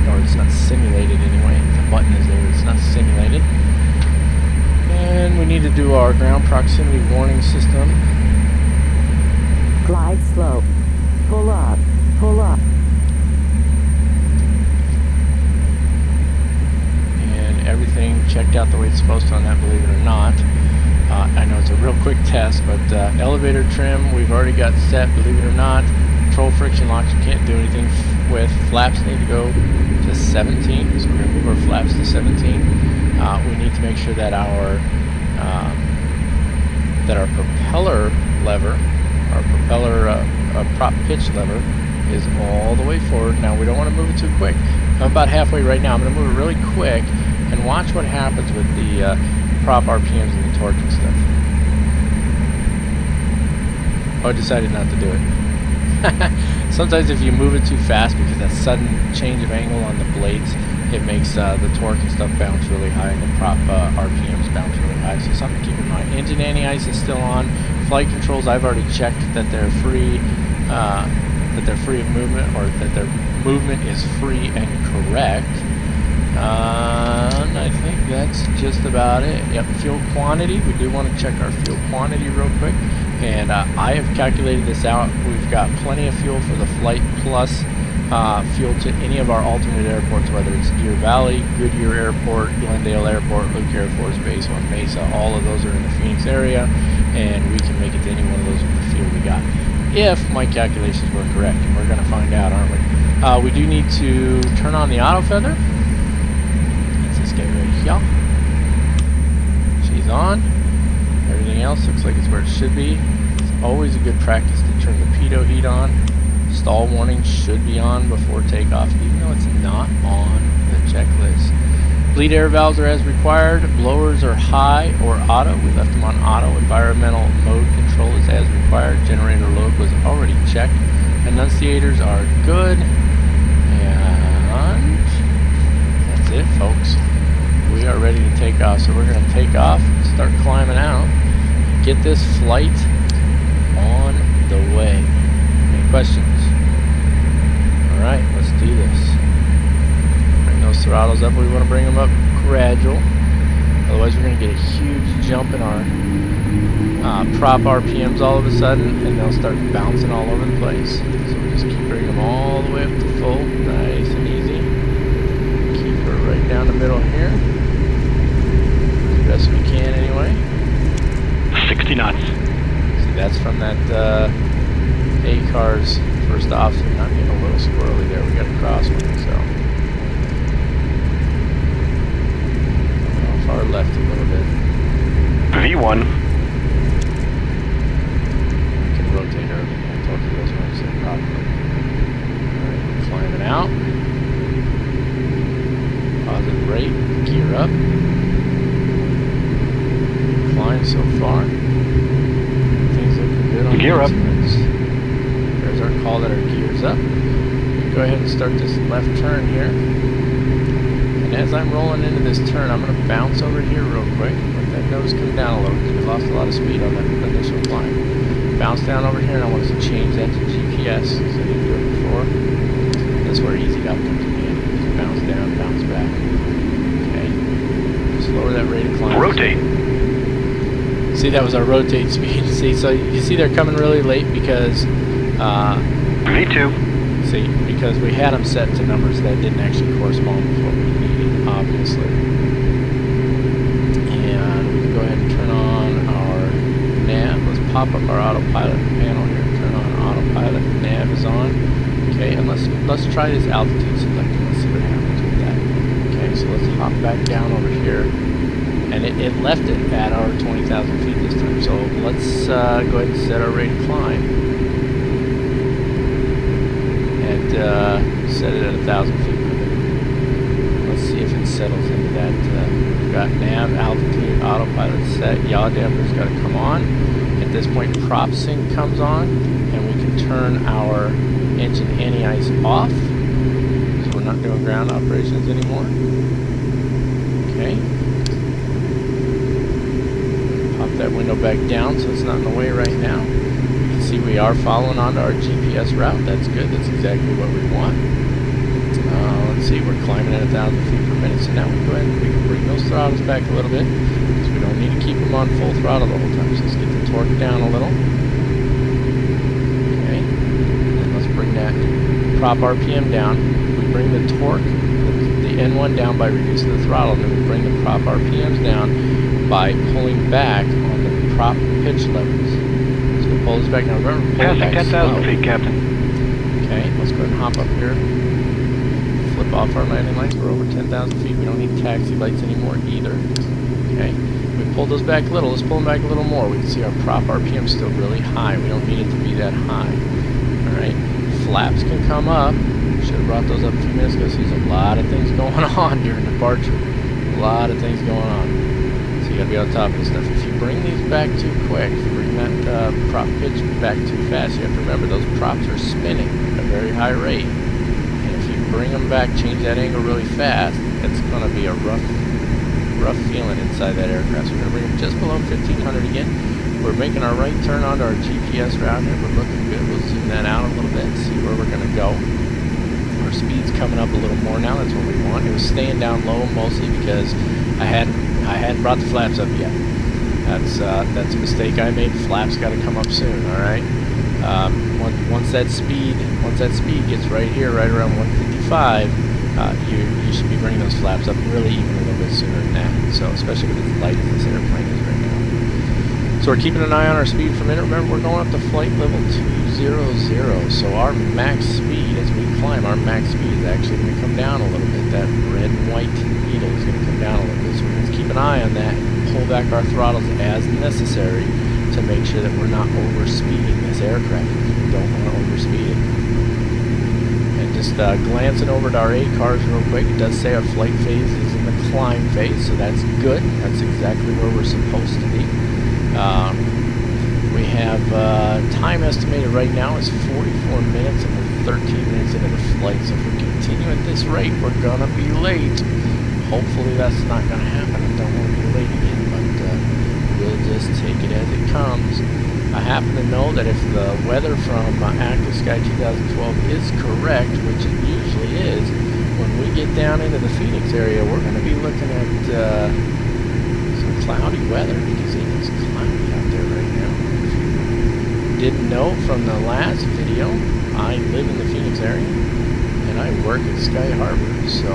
or it's not simulated anyway. The button is there, it's not simulated. And we need to do our ground proximity warning system. Glide slope. Pull up. Pull up. And everything checked out the way it's supposed to on that, believe it or not. I know it's a real quick test, but elevator trim we've already got set, believe it or not. Control friction locks you can't do anything with. Flaps need to go to 17, so we're going to move our flaps to 17. We need to make sure that our propeller lever, our propeller prop pitch lever, is all the way forward. Now we don't want to move it too quick. I'm about halfway right now. I'm going to move it really quick and watch what happens with the prop RPMs and the torque and stuff. Oh, I decided not to do it. Sometimes if you move it too fast, because that sudden change of angle on the blades, it makes the torque and stuff bounce really high, and the prop RPMs bounce really high. So something to keep in mind. Engine anti-ice is still on. Flight controls, I've already checked that they're free. That they're free of movement, or that their movement is free and correct. And I think that's just about it. Yep, fuel quantity. We do want to check our fuel quantity real quick. And I have calculated this out. We've got plenty of fuel for the flight, plus fuel to any of our alternate airports, whether it's Deer Valley, Goodyear Airport, Glendale Airport, Luke Air Force Base, or Mesa. All of those are in the Phoenix area, and we can make it to any one of those with the fuel we got, if my calculations were correct, and we're going to find out, aren't we? We do need to turn on the auto feather. That's this guy right here. She's on. Everything else looks like it's where it should be. It's always a good practice to turn the pitot heat on. Stall warning should be on before takeoff, even though it's not on the checklist. Bleed air valves are as required. Blowers are high or auto. We left them on auto. Environmental mode control is as required. Generator load was already checked. Enunciators are good. And that's it, folks. We are ready to take off. So we're going to take off, start climbing out, and get this flight on the way. Any questions? Alright, let's do this. Bring those throttles up. We want to bring them up gradual. Otherwise, we're going to get a huge jump in our prop RPMs all of a sudden, and they'll start bouncing all over the place. So we just keep bringing them all the way up to full, nice and easy. Keep her right down the middle here, as best we can anyway. 60 knots. See, that's that's from that ACARS first officer. I'm getting a little squirrely there. We got a crosswind, so off our left a little bit. V1. I can rotate early. I told you those ones set properly. Alright, climbing out. Positive rate, gear up. Climb so far. Things looking good on gear the up. instruments. There's our call that our gear's up. Go ahead and start this left turn here. And as I'm rolling into this turn, I'm going to bounce over here real quick. Let that nose come down a little because we lost a lot of speed on that initial climb. Bounce down over here, and I want us to change that to GPS because I didn't do it before. That's where easy up comes in handy. Just bounce down, bounce back. Okay. Just lower that rate of climb. Rotate. See, that was our rotate speed. See, so you see they're coming really late because V2. see, because we had them set to numbers that didn't actually correspond with what we needed, obviously. And we can go ahead and turn on our nav. Let's pop up our autopilot panel here. Turn on autopilot. Nav is on. Okay, and let's try this altitude selector. Let's see what happens with that. Okay, so let's hop back down over here. And it left it at our 20,000 feet this time. So let's go ahead and set our rate of climb. And set it at 1,000 feet per minute. Let's see if it settles into that. We've got nav, altitude, autopilot set. Yaw damper's got to come on. At this point, prop sync comes on. And we can turn our engine anti-ice off. So we're not doing ground operations anymore. Okay. That window back down so it's not in the way right now. You can see we are following onto our GPS route. That's good. That's exactly what we want. Let's see, we're climbing at 1,000 feet per minute. So now we go ahead and we can bring those throttles back a little bit because we don't need to keep them on full throttle the whole time. So let's get the torque down a little. Okay. And let's bring that prop RPM down. We bring the torque, the N1 down by reducing the throttle, and then we bring the prop RPMs down by pulling back on the prop pitch levels. So we pull this back now. Remember, pull Passing back 10,000 slow. feet, Captain. Okay, let's go ahead and hop up here. Flip off our landing lights. We're over 10,000 feet. We don't need taxi lights anymore either. Okay, we pull those back a little. Let's pull them back a little more. We can see our prop RPM still really high. We don't need it to be that high. All right, flaps can come up. Should have brought those up a few minutes ago. So there's a lot of things going on during departure. A lot of things going on. You gotta be on top of this stuff. If you bring these back too quick, if you bring that prop pitch back too fast, you have to remember those props are spinning at a very high rate. And if you bring them back, change that angle really fast, it's gonna be a rough feeling inside that aircraft. So we're gonna bring them just below 1,500 again. We're making our right turn onto our GPS route here. We're looking good. We'll zoom that out a little bit and see where we're gonna go. Our speed's coming up a little more now. That's what we want. It was staying down low mostly because I hadn't brought the flaps up yet. That's a mistake I made. Flaps got to come up soon. All right. Once that speed gets right here, right around 155, you should be bringing those flaps up really even a little bit sooner than that. So especially with as light as this airplane is right now. So we're keeping an eye on our speed for a minute. Remember, we're going up to flight level 200. So our max speed as we climb, our max speed is actually going to come down a little bit. That red and white needle is going to come down a little bit. So we're going to keep an eye on that. Pull back our throttles as necessary to make sure that we're not overspeeding this aircraft. We don't want to overspeed it. And just glancing over at our ACARS real quick, it does say our flight phase is in the climb phase, so that's good. That's exactly where we're supposed to be. We have time estimated right now is 44 minutes, and we're 13 minutes into the flight. So if we continue at this rate, we're gonna be late. Hopefully that's not gonna happen. I don't want to be late again, but we'll just take it as it comes. I happen to know that if the weather from Active Sky 2012 is correct, which it usually is, when we get down into the Phoenix area, we're going to be looking at some cloudy weather because it is cloudy out there right now. If you didn't know from the last video, I live in the Phoenix area and I work at Sky Harbor, so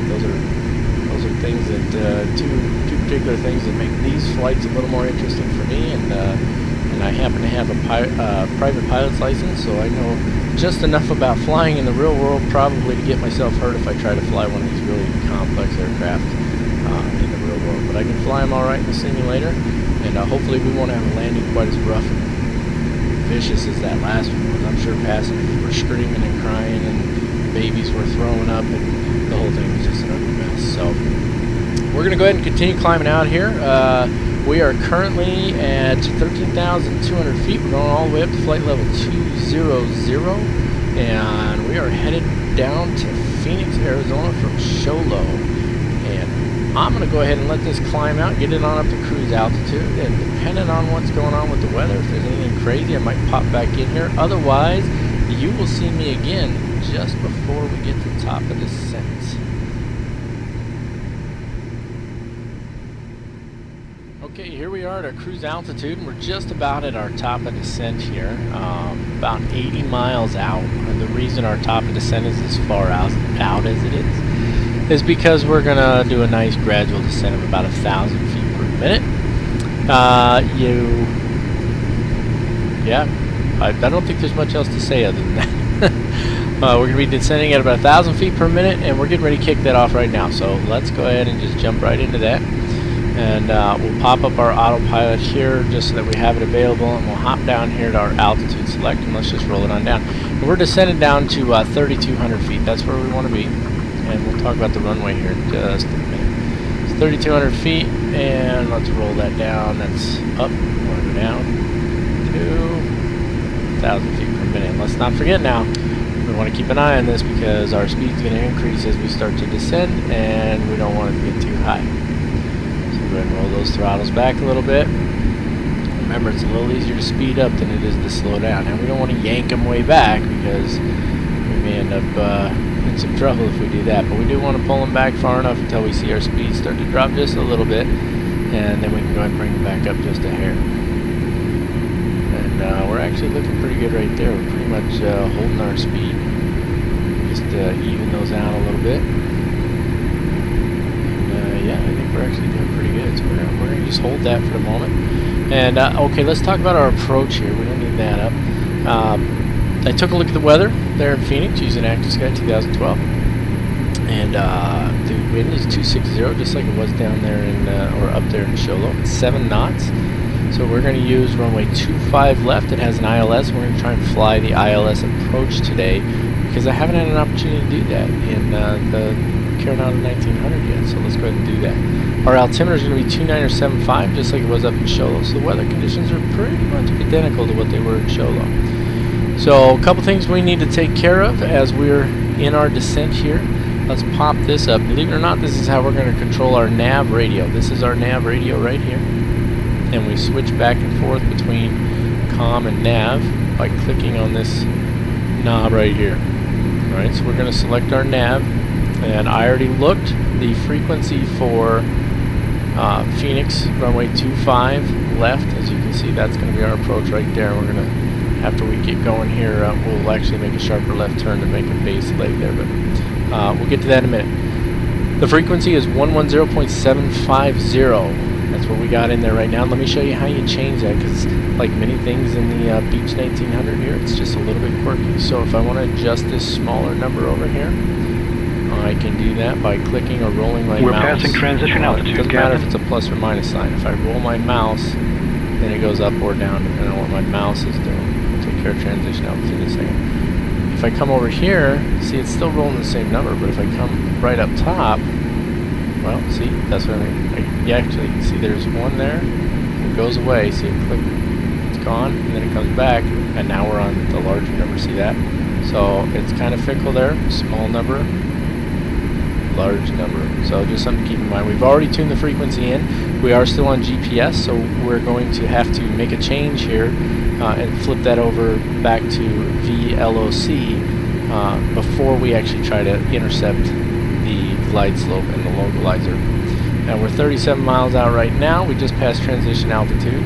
those are things that two particular things that make these flights a little more interesting for me, and and I happen to have a private pilot's license, so I know just enough about flying in the real world probably to get myself hurt if I try to fly one of these really complex aircraft in the real world. But I can fly them all right in the simulator, and hopefully we won't have a landing quite as rough and vicious as that last one was. I'm sure passengers were screaming and crying, and babies were throwing up, and the whole thing was just an ugly mess. So we're going to go ahead and continue climbing out here. We are currently at 13,200 feet. We're going all the way up to flight level 200, and we are headed down to Phoenix, Arizona from Show Low. And I'm going to go ahead and let this climb out, get it on up to cruise altitude, and depending on what's going on with the weather, if there's anything crazy, I might pop back in here. Otherwise, you will see me again just before we get to the top of descent. Okay, here we are at our cruise altitude, and we're just about at our top of descent here, about 80 miles out. And the reason our top of descent is as far out as it is because we're going to do a nice gradual descent of about 1,000 feet per minute. I don't think there's much else to say other than that. We're going to be descending at about 1,000 feet per minute, and we're getting ready to kick that off right now. So let's go ahead and just jump right into that. And we'll pop up our autopilot here just so that we have it available, and we'll hop down here to our altitude select, and let's just roll it on down. And we're descending down to 3,200 feet. That's where we want to be, and we'll talk about the runway here in just a minute. It's 3,200 feet, and let's roll that down. That's up. We want to go down to 1,000 feet per minute. And let's not forget now, we want to keep an eye on this because our speed's going to increase as we start to descend, and we don't want it to get too high. Go ahead and roll those throttles back a little bit. Remember, it's a little easier to speed up than it is to slow down. And we don't want to yank them way back because we may end up in some trouble if we do that. But we do want to pull them back far enough until we see our speed start to drop just a little bit. And then we can go ahead and bring them back up just a hair. And we're actually looking pretty good right there. We're pretty much holding our speed. Just even those out a little bit. Yeah, I think we're actually doing pretty good. So we're going to just hold that for the moment. And okay, let's talk about our approach here. We don't need that up. I took a look at the weather there in Phoenix using ActiveSky 2012, and the wind is 260, just like it was down there in or up there in Show Low. It's 7 knots. So we're going to use runway 25 left. It has an ILS. We're going to try and fly the ILS approach today because I haven't had an opportunity to do that in the Airline 1900 yet, so let's go ahead and do that. Our altimeter is going to be 2975, just like it was up in Show Low. So the weather conditions are pretty much identical to what they were in Show Low. So a couple things we need to take care of as we're in our descent here. Let's pop this up. Believe it or not, this is how we're going to control our nav radio. This is our nav radio right here, and we switch back and forth between comm and nav by clicking on this knob right here. All right, so we're going to select our nav. And I already looked the frequency for Phoenix runway 25 left. As you can see, that's going to be our approach right there. We're going to, after we get going here, we'll actually make a sharper left turn to make a base leg there, but we'll get to that in a minute. The frequency is 110.750. That's what we got in there right now. Let me show you how you change that, because like many things in the Beach 1900 here, it's just a little bit quirky. So if I want to adjust this smaller number over here, I can do that by clicking or rolling my mouse. We're passing transition altitude, It doesn't matter if it's a plus or minus sign. If I roll my mouse, then it goes up or down depending on what my mouse is doing. We'll take care of transition altitude in a second. If I come over here, see it's still rolling the same number, but if I come right up top, well, see, that's what I mean. You actually see there's one there, it goes away, see it click, it's gone, and then it comes back, and now we're on the larger number, see that? So it's kind of fickle there, small number, large number. So just something to keep in mind. We've already tuned the frequency in. We are still on GPS, so we're going to have to make a change here and flip that over back to VLOC before we actually try to intercept the glide slope and the localizer. Now we're 37 miles out right now. We just passed transition altitude.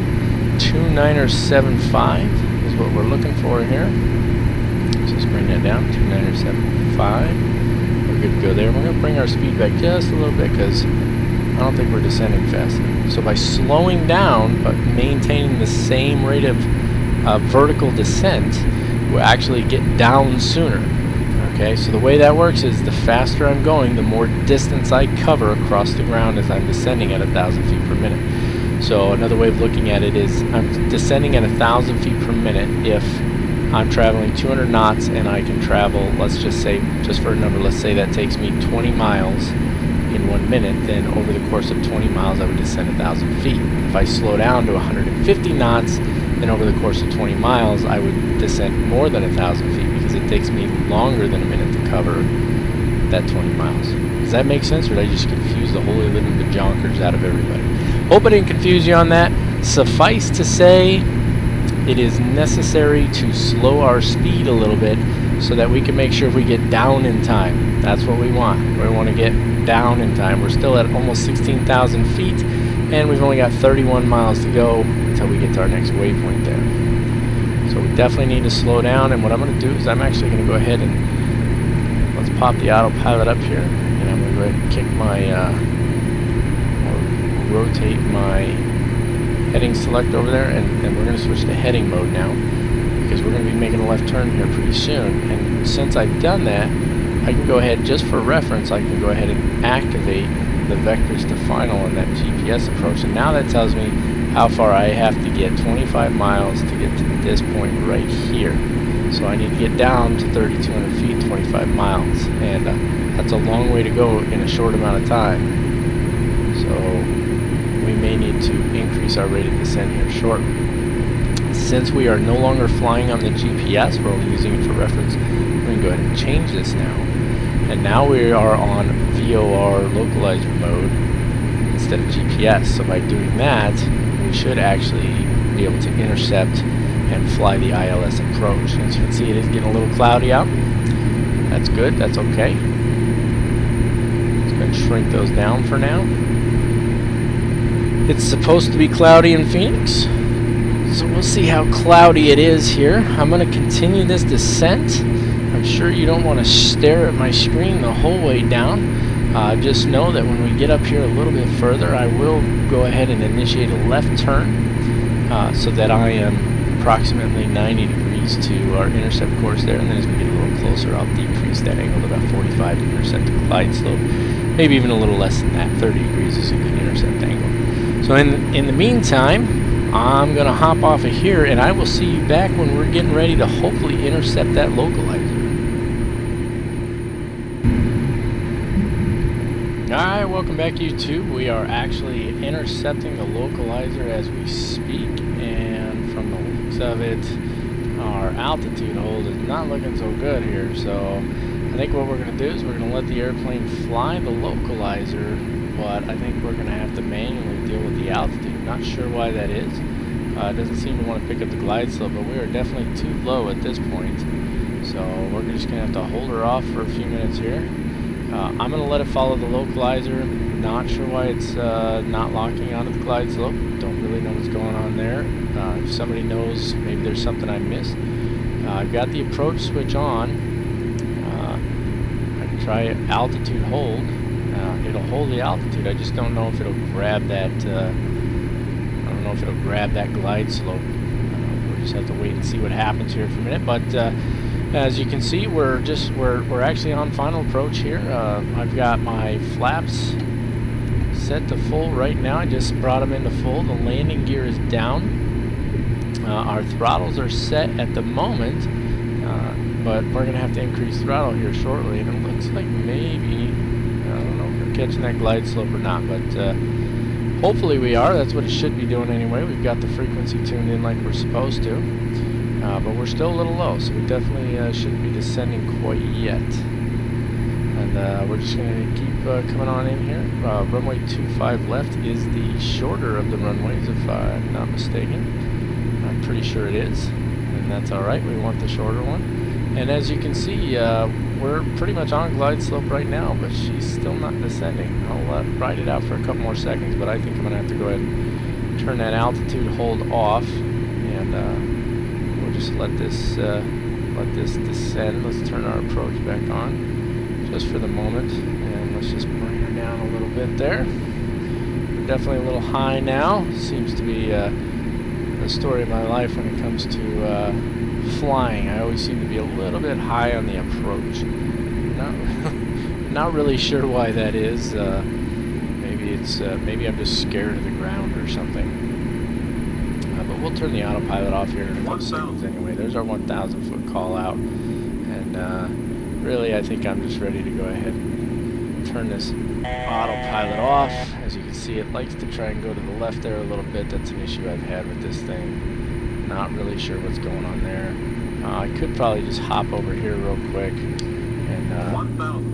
2975 is what we're looking for here. So let's bring that down. 2975. Good to go there. We're going to bring our speed back just a little bit because don't think we're descending fast enough. So by slowing down but maintaining the same rate of vertical descent, we'll actually get down sooner. Okay, so the way that works is the faster I'm going, the more distance I cover across the ground as I'm descending at 1,000 feet per minute. So another way of looking at it is I'm descending at 1,000 feet per minute if I'm traveling 200 knots and I can travel, let's just say, just for a number, let's say that takes me 20 miles in 1 minute, then over the course of 20 miles I would descend 1,000 feet. If I slow down to 150 knots, then over the course of 20 miles I would descend more than 1,000 feet because it takes me longer than a minute to cover that 20 miles. Does that make sense, or did I just confuse the holy living bajonkers out of everybody? Hope I didn't confuse you on that. Suffice to say, it is necessary to slow our speed a little bit so that we can make sure we get down in time. That's what we want. We want to get down in time. We're still at almost 16,000 feet, and we've only got 31 miles to go until we get to our next waypoint there. So we definitely need to slow down, and what I'm going to do is I'm actually going to go ahead and let's pop the autopilot up here, and I'm going to go ahead and kick my or rotate my heading select over there, and we're going to switch to heading mode now because we're going to be making a left turn here pretty soon. And since I've done that, I can go ahead, just for reference, I can go ahead and activate the vectors to final on that GPS approach, and now that tells me how far I have to get, 25 miles to get to this point right here. So I need to get down to 3,200 feet, 25 miles, and that's a long way to go in a short amount of time. So we may need to increase our rate of descent here shortly. Since we are no longer flying on the GPS, we're only using it for reference, we're going to go ahead and change this now. And now we are on VOR localizer mode instead of GPS. So by doing that, we should actually be able to intercept and fly the ILS approach. As you can see, it is getting a little cloudy out. That's good, that's okay. Just going to shrink those down for now. It's supposed to be cloudy in Phoenix, so we'll see how cloudy it is here. I'm going to continue this descent. I'm sure you don't want to stare at my screen the whole way down. Just know that when we get up here a little bit further, I will go ahead and initiate a left turn so that I am approximately 90 degrees to our intercept course there, and then as we get a little closer, I'll decrease that angle to about 45 to intercept the glide slope. Maybe even a little less than that. 30 degrees is a good intercept angle. So in the meantime, I'm going to hop off of here, and I will see you back when we're getting ready to hopefully intercept that localizer. Alright, welcome back YouTube. We are actually intercepting the localizer as we speak, and from the looks of it, our altitude hold is not looking so good here. So I think what we're going to do is we're going to let the airplane fly the localizer, but I think we're going to have to manually deal with the altitude. Not sure why that is. It doesn't seem to want to pick up the glide slope, but we are definitely too low at this point. So we're just going to have to hold her off for a few minutes here. I'm going to let it follow the localizer. Not sure why it's not locking onto the glide slope. Don't really know what's going on there. If somebody knows, maybe there's something I missed. I've got the approach switch on. I can try altitude hold. It'll hold the altitude. I just don't know if it'll grab that. I don't know if it'll grab that glide slope. We'll just have to wait and see what happens here for a minute. But as you can see, we're actually on final approach here. I've got my flaps set to full right now. I just brought them into full. The landing gear is down. Our throttles are set at the moment, but we're going to have to increase throttle here shortly. And it looks like maybe, I don't know if we're catching that glide slope or not, but hopefully we are. That's what it should be doing anyway. We've got the frequency tuned in like we're supposed to. But we're still a little low, so we definitely shouldn't be descending quite yet. And we're just going to keep coming on in here. Runway 25 left is the shorter of the runways, if I'm not mistaken. I'm pretty sure it is, and that's alright. We want the shorter one. And as you can see, we're pretty much on glide slope right now, but she's still not descending. I'll ride it out for a couple more seconds, but I think I'm going to have to go ahead and turn that altitude hold off, and we'll just let this descend. Let's turn our approach back on just for the moment, and let's just bring her down a little bit there. definitely a little high now. Seems to be the story of my life when it comes to flying. I always seem to be a little bit high on the approach. Not really sure why that is. Maybe it's maybe I'm just scared of the ground or something. But we'll turn the autopilot off here in a couple seconds anyway. There's our 1,000 foot call out, and really I think I'm just ready to go ahead and turn this autopilot off. As you can see, it likes to try and go to the left there a little bit. That's an issue I've had with this thing. Not really sure what's going on there. I could probably just hop over here real quick and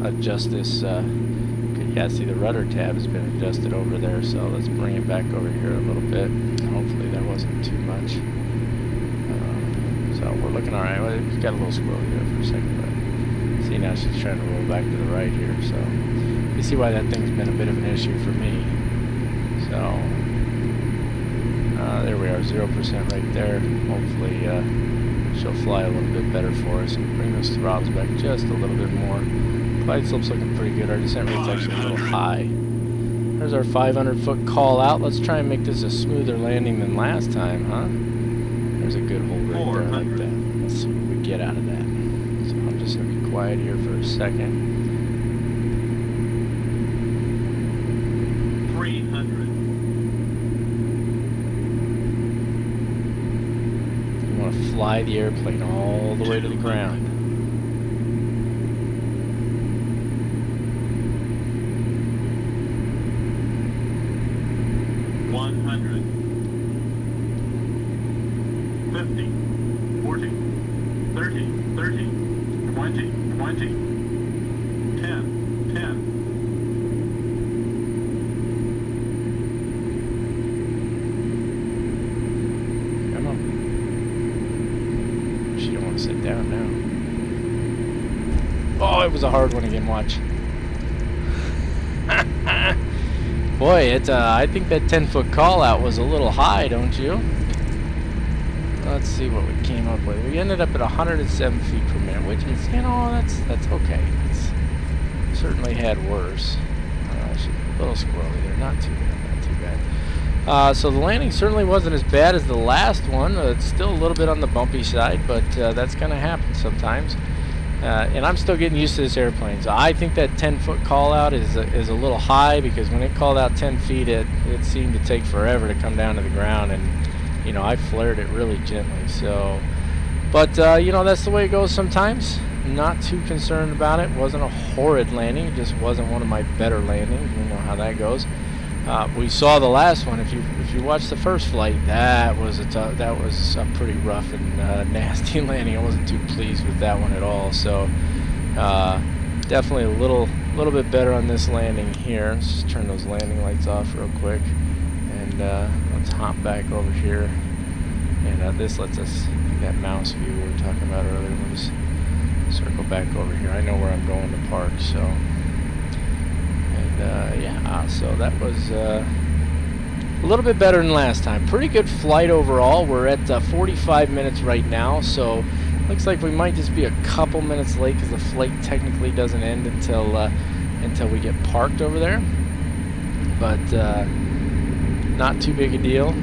adjust this. Yeah, see the rudder tab has been adjusted over there, so let's bring it back over here a little bit. Hopefully that wasn't too much. So we're looking all right. Well, we've got a little squirrely there for a second, but see now she's trying to roll back to the right here. So you see why that thing's been a bit of an issue for me. So there we are, 0% right there. Hopefully she'll fly a little bit better for us and bring those throttles back just a little bit more. Glide slope's looking pretty good. Our descent rate's actually a little high. There's our 500 foot call out. Let's try and make this a smoother landing than last time, huh? There's a good hold right there, I like that. Let's see what we get out of that. So I'm just going to be quiet here for a second. 300. You want to fly the airplane all the way to the ground. 100, 50, 40, 30, 30, 20, 20, 10, 10. Come on. She don't want to sit down now. Oh, it was a hard one again, watch. Boy, I think that 10-foot call out was a little high, don't you? Let's see what we came up with. We ended up at 107 feet per minute, which is, you know, that's okay. It's certainly had worse. She's a little squirrely there, not too bad. So the landing certainly wasn't as bad as the last one. It's still a little bit on the bumpy side, but that's going to happen sometimes. And I'm still getting used to this airplane, so I think that 10-foot call out is a little high, because when it called out 10 feet, it seemed to take forever to come down to the ground, and you know, I flared it really gently. So, but you know, that's the way it goes sometimes. Not too concerned about it. Wasn't a horrid landing. It just wasn't one of my better landings. You know how that goes. We saw the last one. If you watched the first flight, that was a pretty rough and nasty landing. I wasn't too pleased with that one at all. So definitely a little bit better on this landing here. Let's just turn those landing lights off real quick, and let's hop back over here. And this lets us get that mouse view we were talking about earlier. We'll just circle back over here. I know where I'm going to park, so. Yeah, so that was a little bit better than last time. Pretty good flight overall. We're at 45 minutes right now, so looks like we might just be a couple minutes late, because the flight technically doesn't end until we get parked over there. But not too big a deal.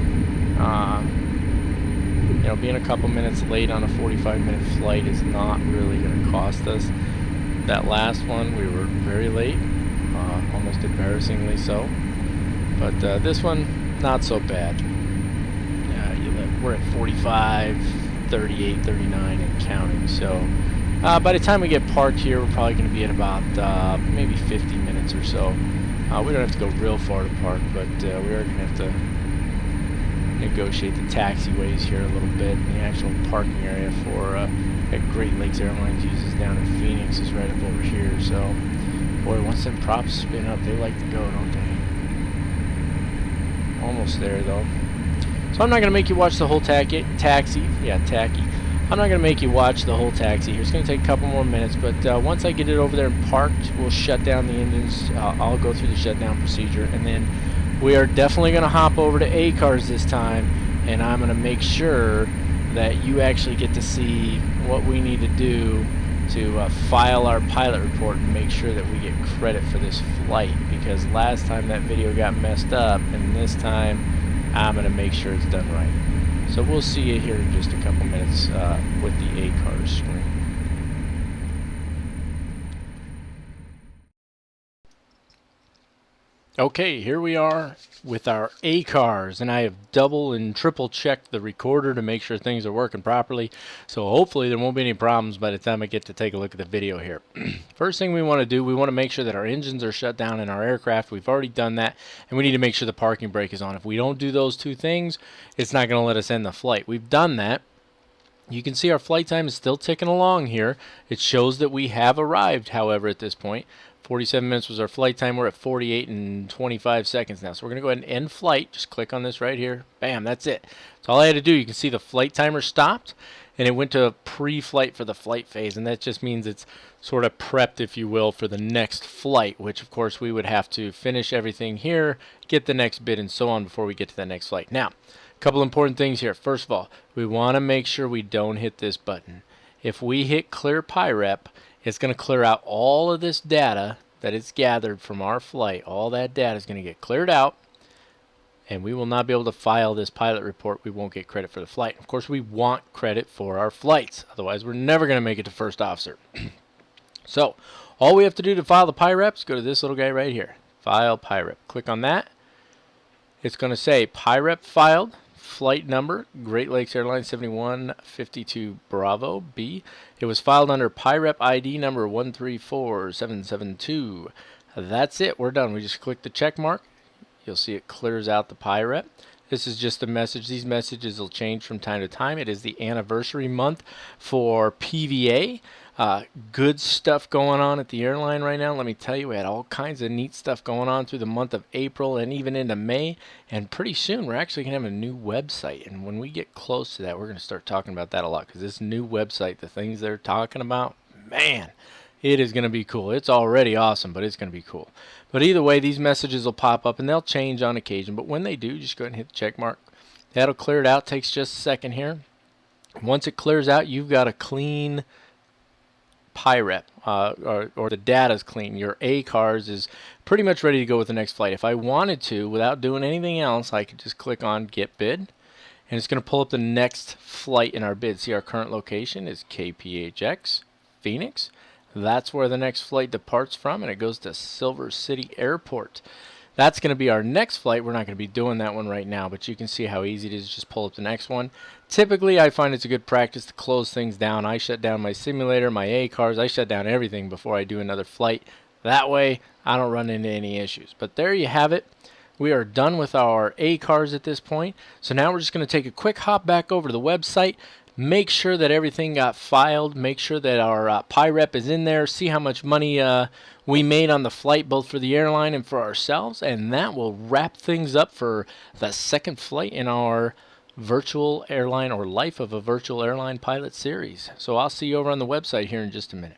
You know, being a couple minutes late on a 45-minute flight is not really going to cost us. That last one, we were very late. Almost embarrassingly so, but this one not so bad. We're at 45, 38, 39 and counting, so by the time we get parked here, we're probably going to be at about maybe 50 minutes or so. We don't have to go real far to park, but we are going to have to negotiate the taxiways here a little bit. And the actual parking area for that Great Lakes Airlines uses down in Phoenix is right up over here, so boy, once them props spin up, they like to go, don't they? Almost there, though. So I'm not going to make you watch the whole taxi. I'm not going to make you watch the whole taxi here. It's going to take a couple more minutes, but once I get it over there and parked, we'll shut down the engines. I'll go through the shutdown procedure, and then we are definitely going to hop over to ACARS this time, and I'm going to make sure that you actually get to see what we need to do to file our pilot report and make sure that we get credit for this flight, because last time that video got messed up, and this time I'm going to make sure it's done right. So we'll see you here in just a couple minutes with the ACARS screen. Okay, here we are with our ACARS, and I have double and triple checked the recorder to make sure things are working properly. So hopefully there won't be any problems by the time I get to take a look at the video here. First thing we want to do, we want to make sure that our engines are shut down in our aircraft. We've already done that, and we need to make sure the parking brake is on. If we don't do those two things, it's not going to let us end the flight. We've done that. You can see our flight time is still ticking along here. It shows that we have arrived, however, at this point. 47 minutes was our flight time. We're at 48 and 25 seconds now. So we're going to go ahead and end flight. Just click on this right here. Bam, that's it. That's all I had to do. You can see the flight timer stopped, and it went to pre-flight for the flight phase. And that just means it's sort of prepped, if you will, for the next flight, which, of course, we would have to finish everything here, get the next bid, and so on before we get to the next flight. Now, a couple important things here. First of all, we want to make sure we don't hit this button. If we hit clear PIREP, it's going to clear out all of this data that it's gathered from our flight. All that data is going to get cleared out, and we will not be able to file this pilot report. We won't get credit for the flight. Of course, we want credit for our flights. Otherwise, we're never going to make it to first officer. So, all we have to do to file the PIREP is go to this little guy right here. File PIREP. Click on that. It's going to say PIREP filed. Flight number, Great Lakes Airlines 7152 Bravo B. It was filed under PIREP ID number 134772. That's it. We're done. We just click the check mark. You'll see it clears out the PIREP. This is just a message. These messages will change from time to time. It is the anniversary month for PVA. Good stuff going on at the airline right now. Let me tell you, we had all kinds of neat stuff going on through the month of April and even into May. And pretty soon, we're actually going to have a new website. And when we get close to that, we're going to start talking about that a lot. Because this new website, the things they're talking about, man, it is going to be cool. It's already awesome, but it's going to be cool. But either way, these messages will pop up, and they'll change on occasion. But when they do, just go ahead and hit the check mark. That'll clear it out. Takes just a second here. Once it clears out, you've got a clean PIREP, or the data's clean. Your ACARS is pretty much ready to go with the next flight. If I wanted to, without doing anything else, I could just click on Get Bid, and it's going to pull up the next flight in our bid. See, our current location is KPHX, Phoenix. That's where the next flight departs from, and it goes to Silver City Airport. That's going to be our next flight. We're not going to be doing that one right now, but you can see how easy it is to just pull up the next one. Typically, I find it's a good practice to close things down. I shut down my simulator, my ACARS. I shut down everything before I do another flight. That way, I don't run into any issues. But there you have it. We are done with our ACARS at this point. So now we're just going to take a quick hop back over to the website. Make sure that everything got filed. Make sure that our PIREP is in there. See how much money we made on the flight, both for the airline and for ourselves. And that will wrap things up for the second flight in our virtual airline, or life of a virtual airline pilot series. So I'll see you over on the website here in just a minute.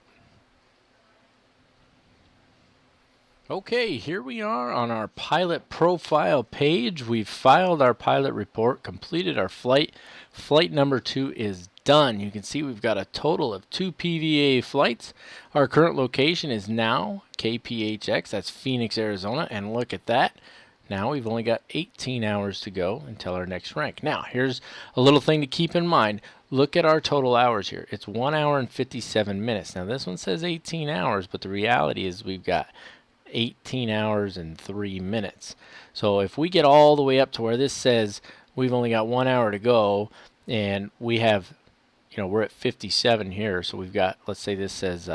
Okay, here we are on our pilot profile page. We've filed our pilot report, completed our flight. Flight number 2 is done. You can see we've got a total of 2 PVA flights. Our current location is now KPHX, that's Phoenix, Arizona, and look at that. Now we've only got 18 hours to go until our next rank. Now, here's a little thing to keep in mind. Look at our total hours here. It's 1 hour and 57 minutes. Now, this one says 18 hours, but the reality is we've got 18 hours and 3 minutes. So if we get all the way up to where this says we've only got 1 hour to go, and we have, we're at 57 here, so we've got, let's say this says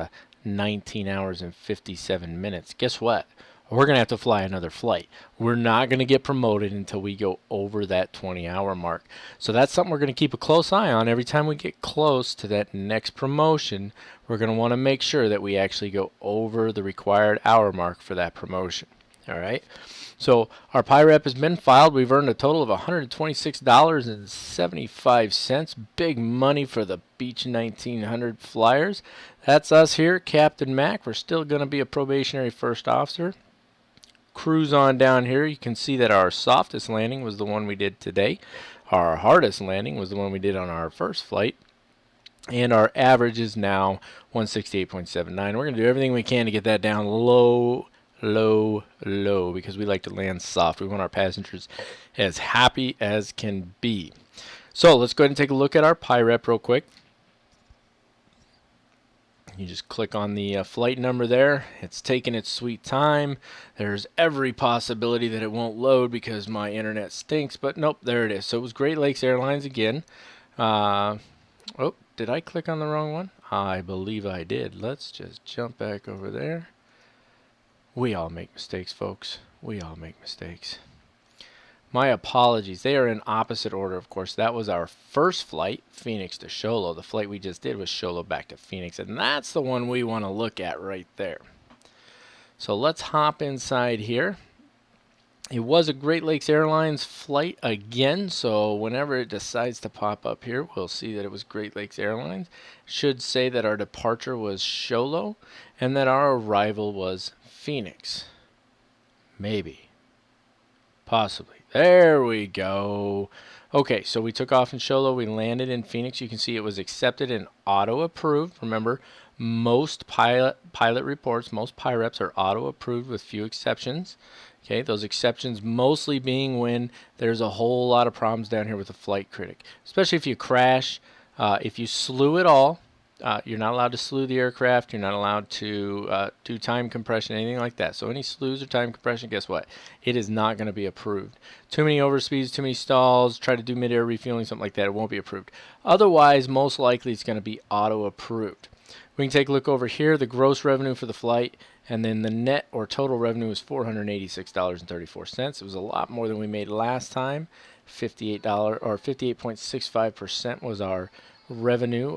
19 hours and 57 minutes. Guess what? We're going to have to fly another flight. We're not going to get promoted until we go over that 20-hour mark. So that's something we're going to keep a close eye on. Every time we get close to that next promotion, we're going to want to make sure that we actually go over the required hour mark for that promotion. All right. So our PIREP has been filed. We've earned a total of $126.75. Big money for the Beach 1900 flyers. That's us here, Captain Mac. We're still going to be a probationary first officer. Cruise on down here. You can see that our softest landing was the one we did today. Our hardest landing was the one we did on our first flight. And our average is now 168.79. We're going to do everything we can to get that down low, low, low, because we like to land soft. We want our passengers as happy as can be. So let's go ahead and take a look at our PIREP real quick. You just click on the flight number there. It's taking its sweet time. There's every possibility that it won't load because my internet stinks, but nope, there it is. So it was Great Lakes Airlines again. Oh, did I click on the wrong one? I believe I did. Let's just jump back over there. We all make mistakes, folks. We all make mistakes. My apologies. They are in opposite order, of course. That was our first flight, Phoenix to Show Low. The flight we just did was Show Low back to Phoenix, and that's the one we want to look at right there. So let's hop inside here. It was a Great Lakes Airlines flight again, so whenever it decides to pop up here, we'll see that it was Great Lakes Airlines. Should say that our departure was Show Low and that our arrival was Phoenix. Maybe. Possibly. There we go. Okay, so we took off in Show Low. We landed in Phoenix. You can see it was accepted and auto-approved. Remember, most pilot reports, most PIREPs are auto-approved with few exceptions. Okay, those exceptions mostly being when there's a whole lot of problems down here with the flight critic, especially if you crash, if you slew it all. You're not allowed to slew the aircraft. You're not allowed to do time compression, anything like that. So any slews or time compression, guess what? It is not going to be approved. Too many overspeeds, too many stalls, try to do mid-air refueling, something like that, it won't be approved. Otherwise, most likely it's going to be auto-approved. We can take a look over here, the gross revenue for the flight, and then the net or total revenue is $486.34. It was a lot more than we made last time. $58 or 58.65% was our revenue,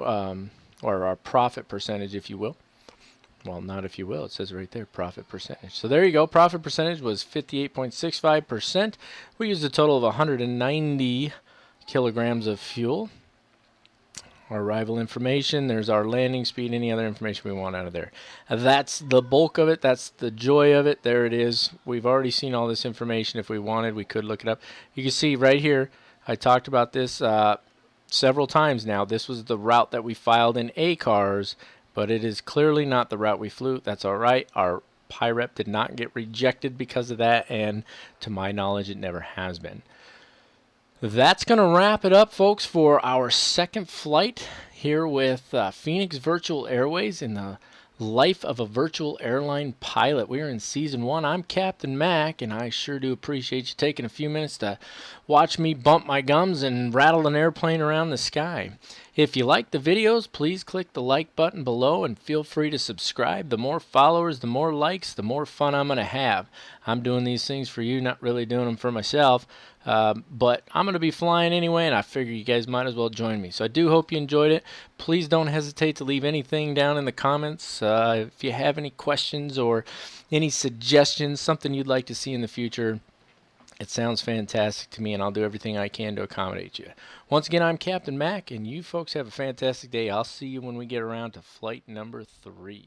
or our profit percentage, if you will. Well, not if you will. It says right there, profit percentage. So there you go. Profit percentage was 58.65%. We used a total of 190 kilograms of fuel. Our arrival information, there's our landing speed, any other information we want out of there. That's the bulk of it. That's the joy of it. There it is. We've already seen all this information. If we wanted, we could look it up. You can see right here, I talked about this several times now. This was the route that we filed in ACARS, but it is clearly not the route we flew. That's all right. Our PIREP did not get rejected because of that, and to my knowledge, it never has been. That's going to wrap it up, folks, for our second flight here with Phoenix Virtual Airways in the life of a virtual airline pilot. We are in Season 1. I'm Captain Mac, and I sure do appreciate you taking a few minutes to watch me bump my gums and rattle an airplane around the sky. If you like the videos, please click the like button below and feel free to subscribe. The more followers, the more likes, the more fun I'm going to have. I'm doing these things for you, not really doing them for myself. But I'm going to be flying anyway, and I figure you guys might as well join me. So I do hope you enjoyed it. Please don't hesitate to leave anything down in the comments. If you have any questions or any suggestions, something you'd like to see in the future, it sounds fantastic to me, and I'll do everything I can to accommodate you. Once again, I'm Captain Mac, and you folks have a fantastic day. I'll see you when we get around to flight number 3.